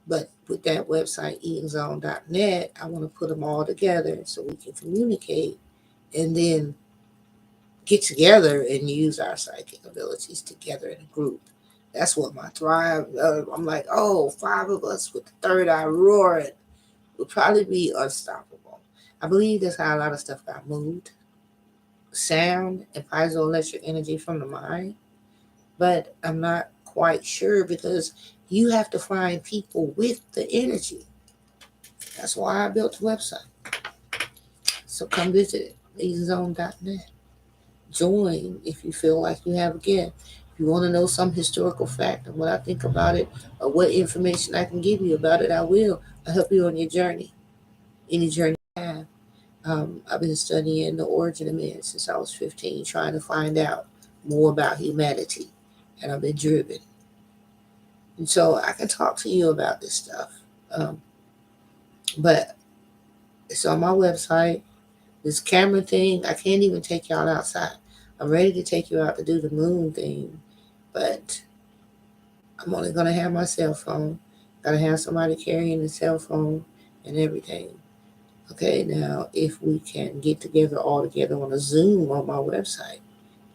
But with that website, edenzone.net, I want to put them all together so we can communicate and then get together and use our psychic abilities together in a group. That's what my thrive. I'm like, oh, 5 of us with the third eye roaring would probably be unstoppable. I believe that's how a lot of stuff got moved. Sound and piezoelectric energy from the mind. But I'm not quite sure because you have to find people with the energy. That's why I built the website. So come visit it, edenzone.net. Join if you feel like you have a gift. If you want to know some historical fact and what I think about it, or what information I can give you about it, I will. I'll help you on your journey, any journey you have. I've been studying the origin of man since I was 15, trying to find out more about humanity, and I've been driven. And so I can talk to you about this stuff. Um, but it's on my website. This camera thing, I can't even take y'all outside. I'm ready to take you out to do the moon thing, but I'm only going to have my cell phone. Got to have somebody carrying the cell phone and everything. Okay, now if we can get together all together on a Zoom on my website,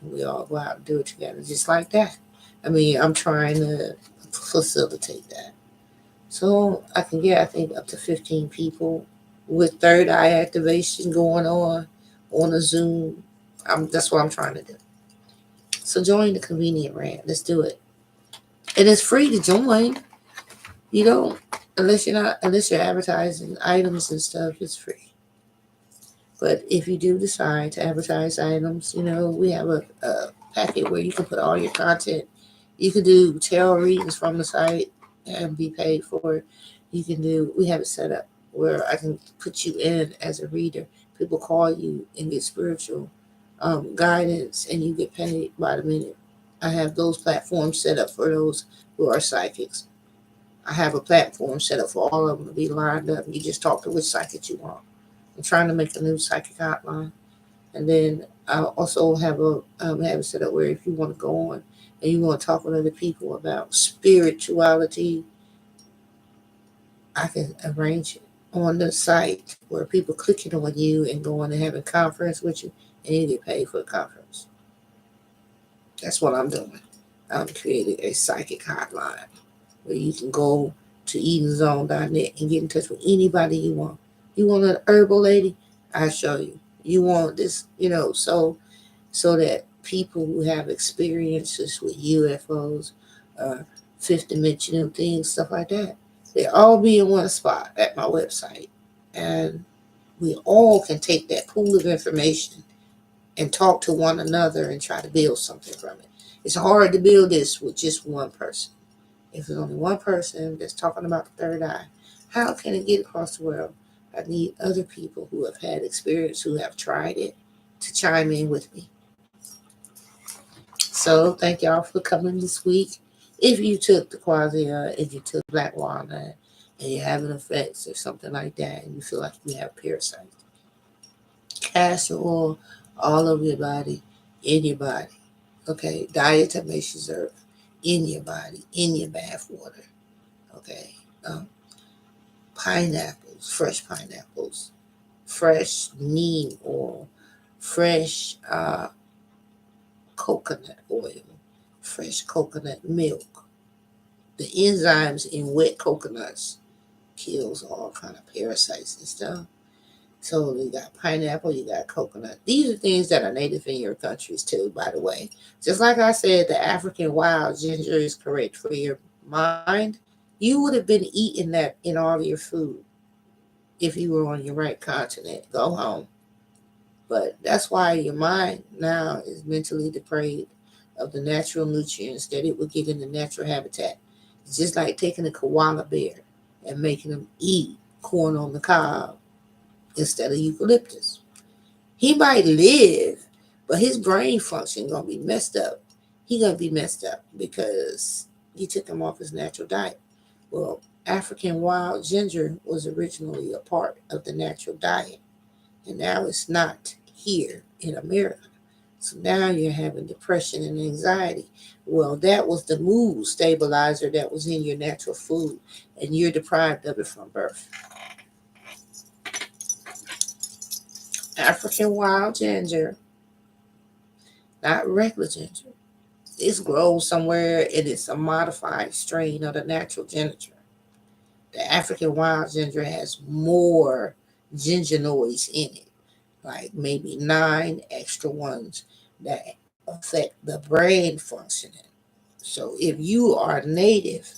and we all go out and do it together just like that. I mean, I'm trying to facilitate that. So I can get, I think, up to 15 people with third eye activation going on a Zoom. That's what I'm trying to do. So join the convenient rant. Let's do it. And it's free to join. You don't, unless you're advertising items and stuff, it's free. But if you do decide to advertise items, we have a packet where you can put all your content. You can do tarot readings from the site and be paid for it. We have it set up where I can put you in as a reader. People call you and get spiritual guidance, and you get paid by the minute. I have those platforms set up for those who are psychics. I have a platform set up for all of them to be lined up. You just talk to which psychic you want. I'm trying to make a new psychic hotline, and then I also have it set up where if you want to go on and you want to talk with other people about spirituality, I can arrange it on the site where people clicking on you and going and having a conference with you, and you get paid for the conference. That's what I'm doing. I'm creating a psychic hotline where you can go to edenzone.net and get in touch with anybody you want. You want an herbal lady? I'll show you. You want this, so that people who have experiences with UFOs, fifth dimensional things, stuff like that, they all be in one spot at my website. And we all can take that pool of information and talk to one another and try to build something from it. It's hard to build this with just one person. If there's only one person that's talking about the third eye, how can it get across the world? I need other people who have had experience, who have tried it, to chime in with me. So thank y'all for coming this week. If you took the quasia, if you took black walnut, and you're having effects or something like that, and you feel like you have parasites, castor oil all over your body, in your body. Okay, diatomaceous earth in your body, in your bath water. Okay, pineapples, fresh neem oil, fresh coconut oil, fresh coconut milk. The enzymes in wet coconuts kills all kind of parasites and stuff. So you got pineapple, you got coconut. These are things that are native in your countries too, by the way. Just like I said, the African wild ginger is correct for your mind. You would have been eating that in all your food if you were on your right continent. Go home. But that's why your mind now is mentally depraved of the natural nutrients that it would get in the natural habitat. It's just like taking a koala bear and making him eat corn on the cob instead of eucalyptus. He might live, but his brain function gonna be messed up. He gonna be messed up because you took him off his natural diet. Well, African wild ginger was originally a part of the natural diet, and now it's not here in America. So now you're having depression and anxiety. Well, that was the mood stabilizer that was in your natural food, and you're deprived of it from birth. African wild ginger, not regular ginger. This grows somewhere and it's a modified strain of the natural ginger. The African wild ginger has more gingenoids in it, like maybe 9 extra ones that affect the brain functioning. So if you are native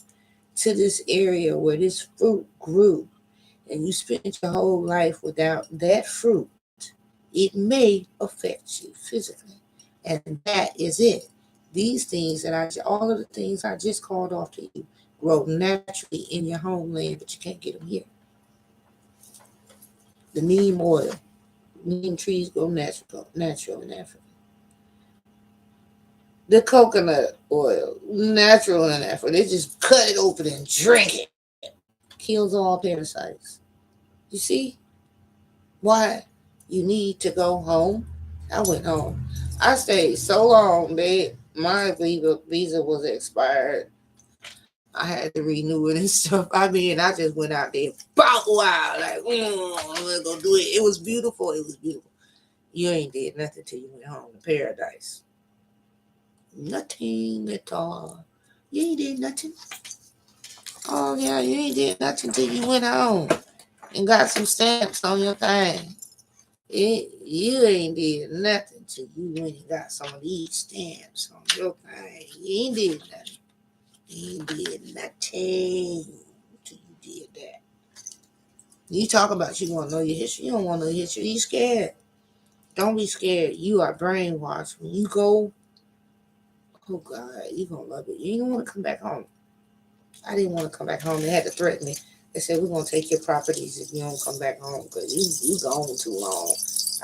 to this area where this fruit grew and you spent your whole life without that fruit, it may affect you physically. And that is it. These things all of the things I just called off to you, grow naturally in your homeland, but you can't get them here. The neem oil, neem trees grow natural in Africa. The coconut oil, natural in Africa. They just cut it open and drink it. Kills all parasites. You see why you need to go home? I went home. I stayed so long, babe. My visa was expired. I had to renew it and stuff. I mean, I just went out there, bow wow, like, I'm gonna go do it. It was beautiful. It was beautiful. You ain't did nothing till you went home to paradise. Nothing at all. You ain't did nothing. Oh yeah, you ain't did nothing till you went home and got some stamps on your thing. You ain't did nothing till you went and got some of these stamps on your thing. You ain't did nothing. You ain't did nothing till you did that. You talk about you want to know your history. You don't want to know your history. You scared. Don't be scared. You are brainwashed. When you go, oh God, you gonna love it. You don't want to come back home. I didn't want to come back home. They had to threaten me. They said, we're going to take your properties if you don't come back home because you gone too long.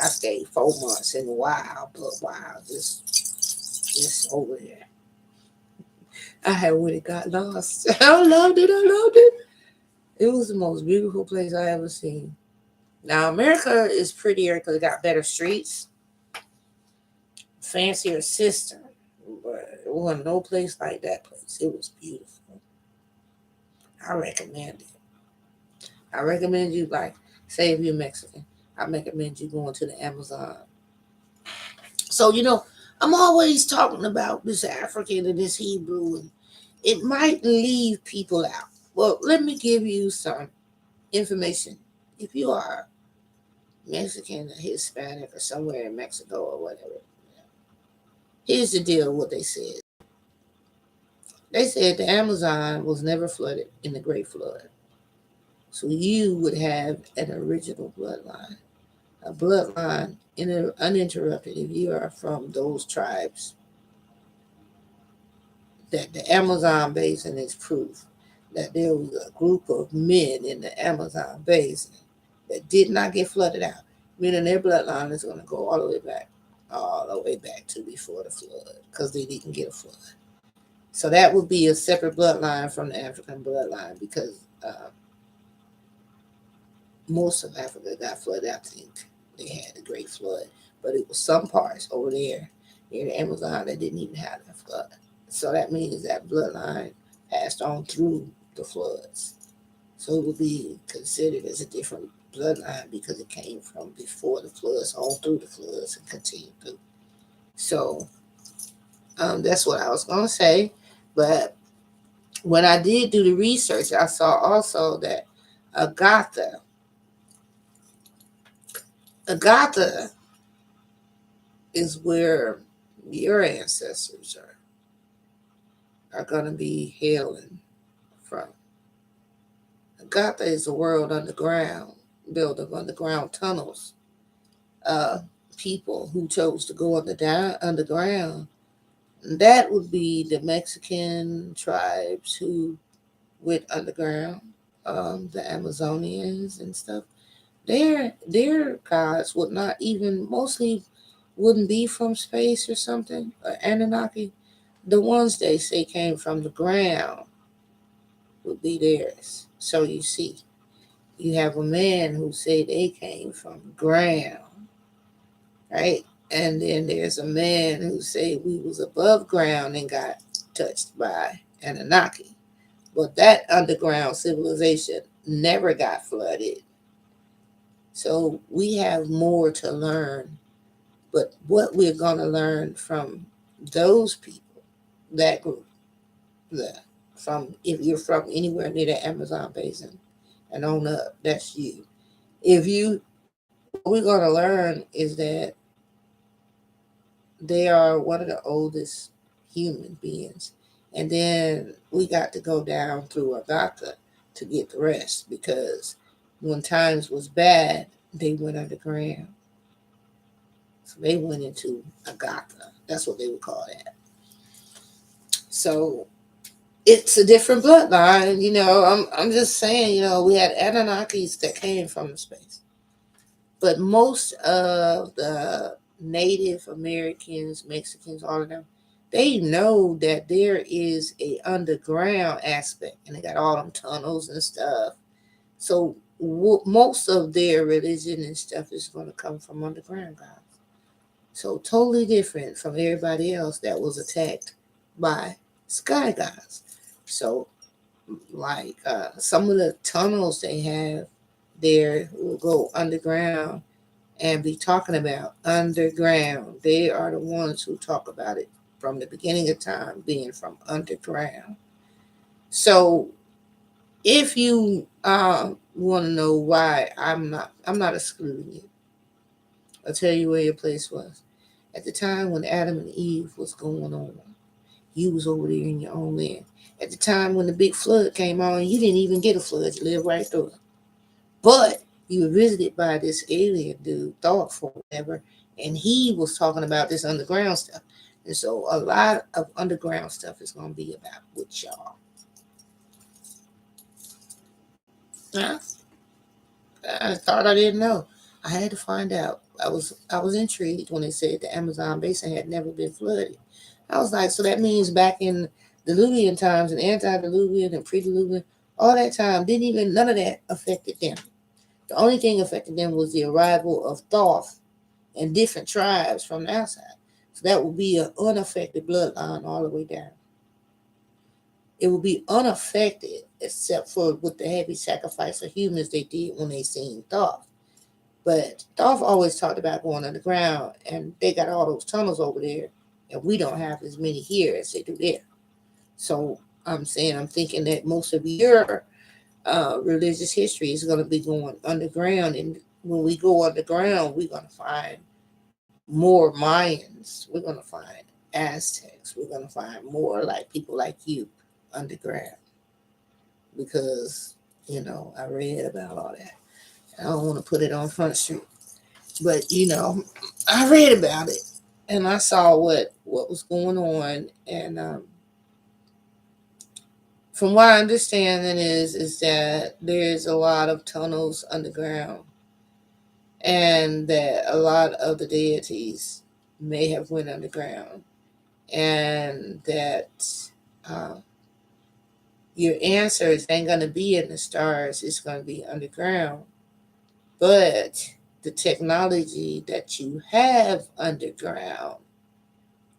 I stayed 4 months in the wild, but wild, just over there. I had really got lost. I loved it. I loved it. It was the most beautiful place I ever seen. Now, America is prettier because it got better streets, fancier system. But it wasn't no place like that place. It was beautiful. I recommend it. I recommend you, like, say if you're Mexican, I recommend you going to the Amazon. So, I'm always talking about this African and this Hebrew, and it might leave people out. Well, let me give you some information. If you are Mexican or Hispanic or somewhere in Mexico or whatever. Here's the deal: what they said. They said the Amazon was never flooded in the Great Flood. So you would have an original bloodline, a bloodline uninterrupted if you are from those tribes. That the Amazon basin is proof that there was a group of men in the Amazon basin that did not get flooded out, meaning their bloodline is going to go all the way back to before the flood, because they didn't get a flood. So that would be a separate bloodline from the African bloodline, because most of Africa got flooded out. They had the Great Flood, but it was some parts over there near the Amazon that didn't even have that flood. So that means that bloodline passed on through the floods. So it would be considered as a different bloodline because it came from before the floods, all through the floods, and continued through. So that's what I was going to say. But when I did do the research, I saw also that Agatha is where your ancestors are going to be hailing from. Agatha is a world underground, built of underground tunnels. People who chose to go underground, that would be the Mexican tribes who went underground, the Amazonians and stuff. Their gods would not even mostly wouldn't be from space or something. Anunnaki, the ones they say came from the ground would be theirs. So you see, you have a man who say they came from the ground, right? And then there's a man who say we was above ground and got touched by Anunnaki. But that underground civilization never got flooded. So we have more to learn. But what we're going to learn from those people, that group, from if you're from anywhere near the Amazon basin and on up, that's you. What we're going to learn is that they are one of the oldest human beings. And then we got to go down through Agatha to get the rest, because when times was bad, they went underground. So they went into Agatha. That's what they would call that. So it's a different bloodline, I'm just saying, we had Anunnakis that came from space. But most of the Native Americans, Mexicans, all of them, they know that there is a underground aspect, and they got all them tunnels and stuff. So most of their religion and stuff is going to come from underground gods. So totally different from everybody else that was attacked by sky gods. So like some of the tunnels they have there will go underground and be talking about underground. They are the ones who talk about it from the beginning of time being from underground. So if you want to know why I'm not excluding you, I'll tell you where your place was. At the time when Adam and Eve was going on, you was over there in your own land. At the time when the big flood came on, you didn't even get a flood. You lived right through it. But you were visited by this alien dude, thoughtful, whatever, and he was talking about this underground stuff. And so a lot of underground stuff is going to be about with y'all. Huh? I thought I didn't know. I had to find out. I was intrigued when they said the Amazon basin had never been flooded. I was like, so that means back in Diluvian times and antediluvian and pre-diluvian, all that time didn't even none of that affected them. The only thing affecting them was the arrival of Thoth and different tribes from the outside. So that would be an unaffected bloodline all the way down. It would be unaffected except for with the heavy sacrifice of humans they did when they seen Thoth. But Thoth always talked about going underground, and they got all those tunnels over there, and we don't have as many here as they do there. So I'm thinking that most of your religious history is going to be going underground, and when we go underground, we're going to find more Mayans. We're going to find Aztecs. We're going to find more like people like you underground because, I read about all that. I don't want to put it on Front Street, but I read about it and I saw what was going on, and from what I understand, it is that there's a lot of tunnels underground, and that a lot of the deities may have went underground, and that uh, your answers ain't gonna be in the stars; it's gonna be underground. But the technology that you have underground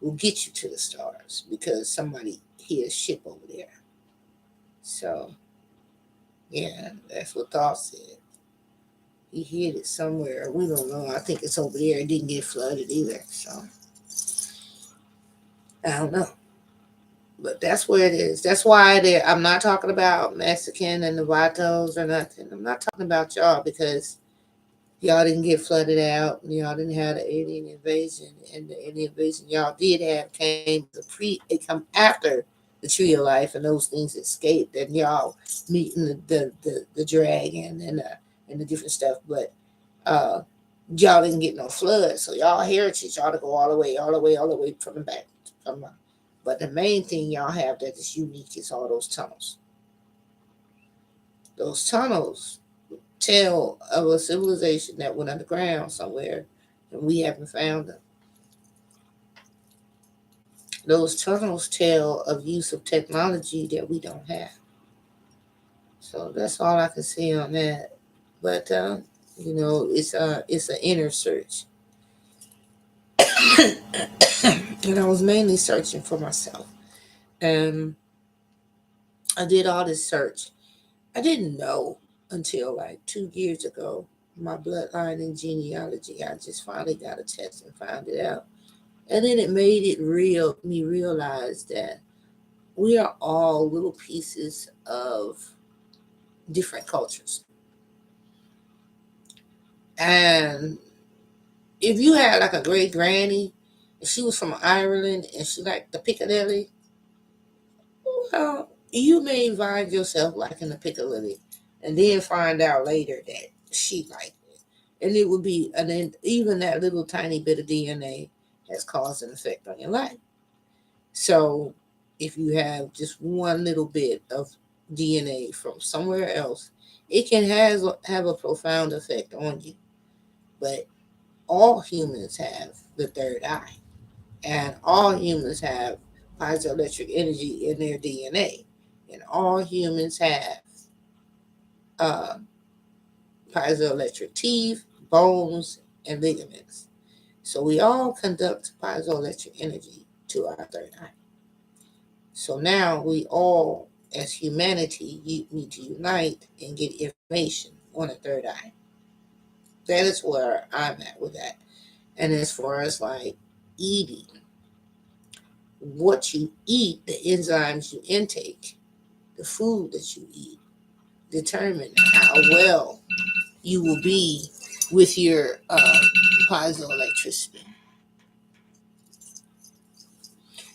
will get you to the stars because somebody hit a ship over there. So yeah, that's what Thought said. He hid it somewhere. We don't know. I think it's over there. It didn't get flooded either. So I don't know. But that's where it is. That's why I'm not talking about Mexican and Navatos or nothing. I'm not talking about y'all because y'all didn't get flooded out. Y'all didn't have the alien invasion. And the alien invasion y'all did have came as it come after the tree of life and those things escaped and y'all meeting the dragon and the different stuff. But uh y'all didn't get no flood. So y'all heritage y'all to go all the way from the back. From the, but the main thing y'all have that is unique is all those tunnels. Those tunnels tell of a civilization that went underground somewhere and we haven't found them. Those tunnels tell of use of technology that we don't have. So that's all I can say on that. But it's an inner search. And I was mainly searching for myself. And I did all this search. I didn't know until like 2 years ago my bloodline and genealogy. I just finally got a test and found it out. And then it made it me realize that we are all little pieces of different cultures. And if you had like a great granny and she was from Ireland and she liked the Piccadilly, well, you may find yourself liking the Piccadilly and then find out later that she liked it. And it would be, and then even that little tiny bit of DNA has caused an effect on your life. So if you have just one little bit of DNA from somewhere else, it can have a profound effect on you. But all humans have the third eye, and all humans have piezoelectric energy in their DNA, and all humans have uh, piezoelectric teeth, bones, and ligaments. So we all conduct piezoelectric energy to our third eye. So now we all, as humanity, need to unite and get information on a third eye. That is where I'm at with that. And as far as like eating, what you eat, the enzymes you intake, the food that you eat, determine how well you will be with your piezoelectricity.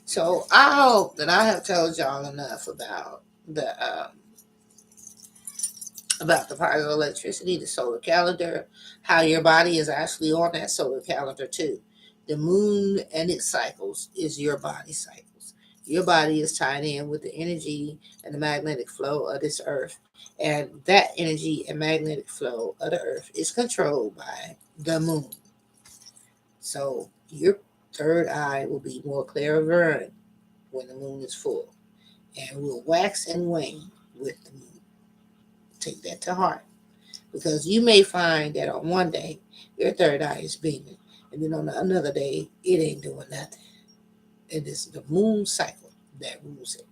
So I hope that I have told y'all enough about the piezoelectricity, the solar calendar, how your body is actually on that solar calendar too. The moon and its cycles is your body cycles. Your body is tied in with the energy and the magnetic flow of this earth. And that energy and magnetic flow of the earth is controlled by the moon. So your third eye will be more clairvoyant when the moon is full and will wax and wane with the moon. Take that to heart. Because you may find that on one day your third eye is beaming, and then on another day it ain't doing nothing. It is the moon cycle that rules it.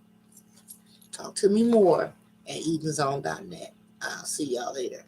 Talk to me more at edenszone.net. I'll see y'all later.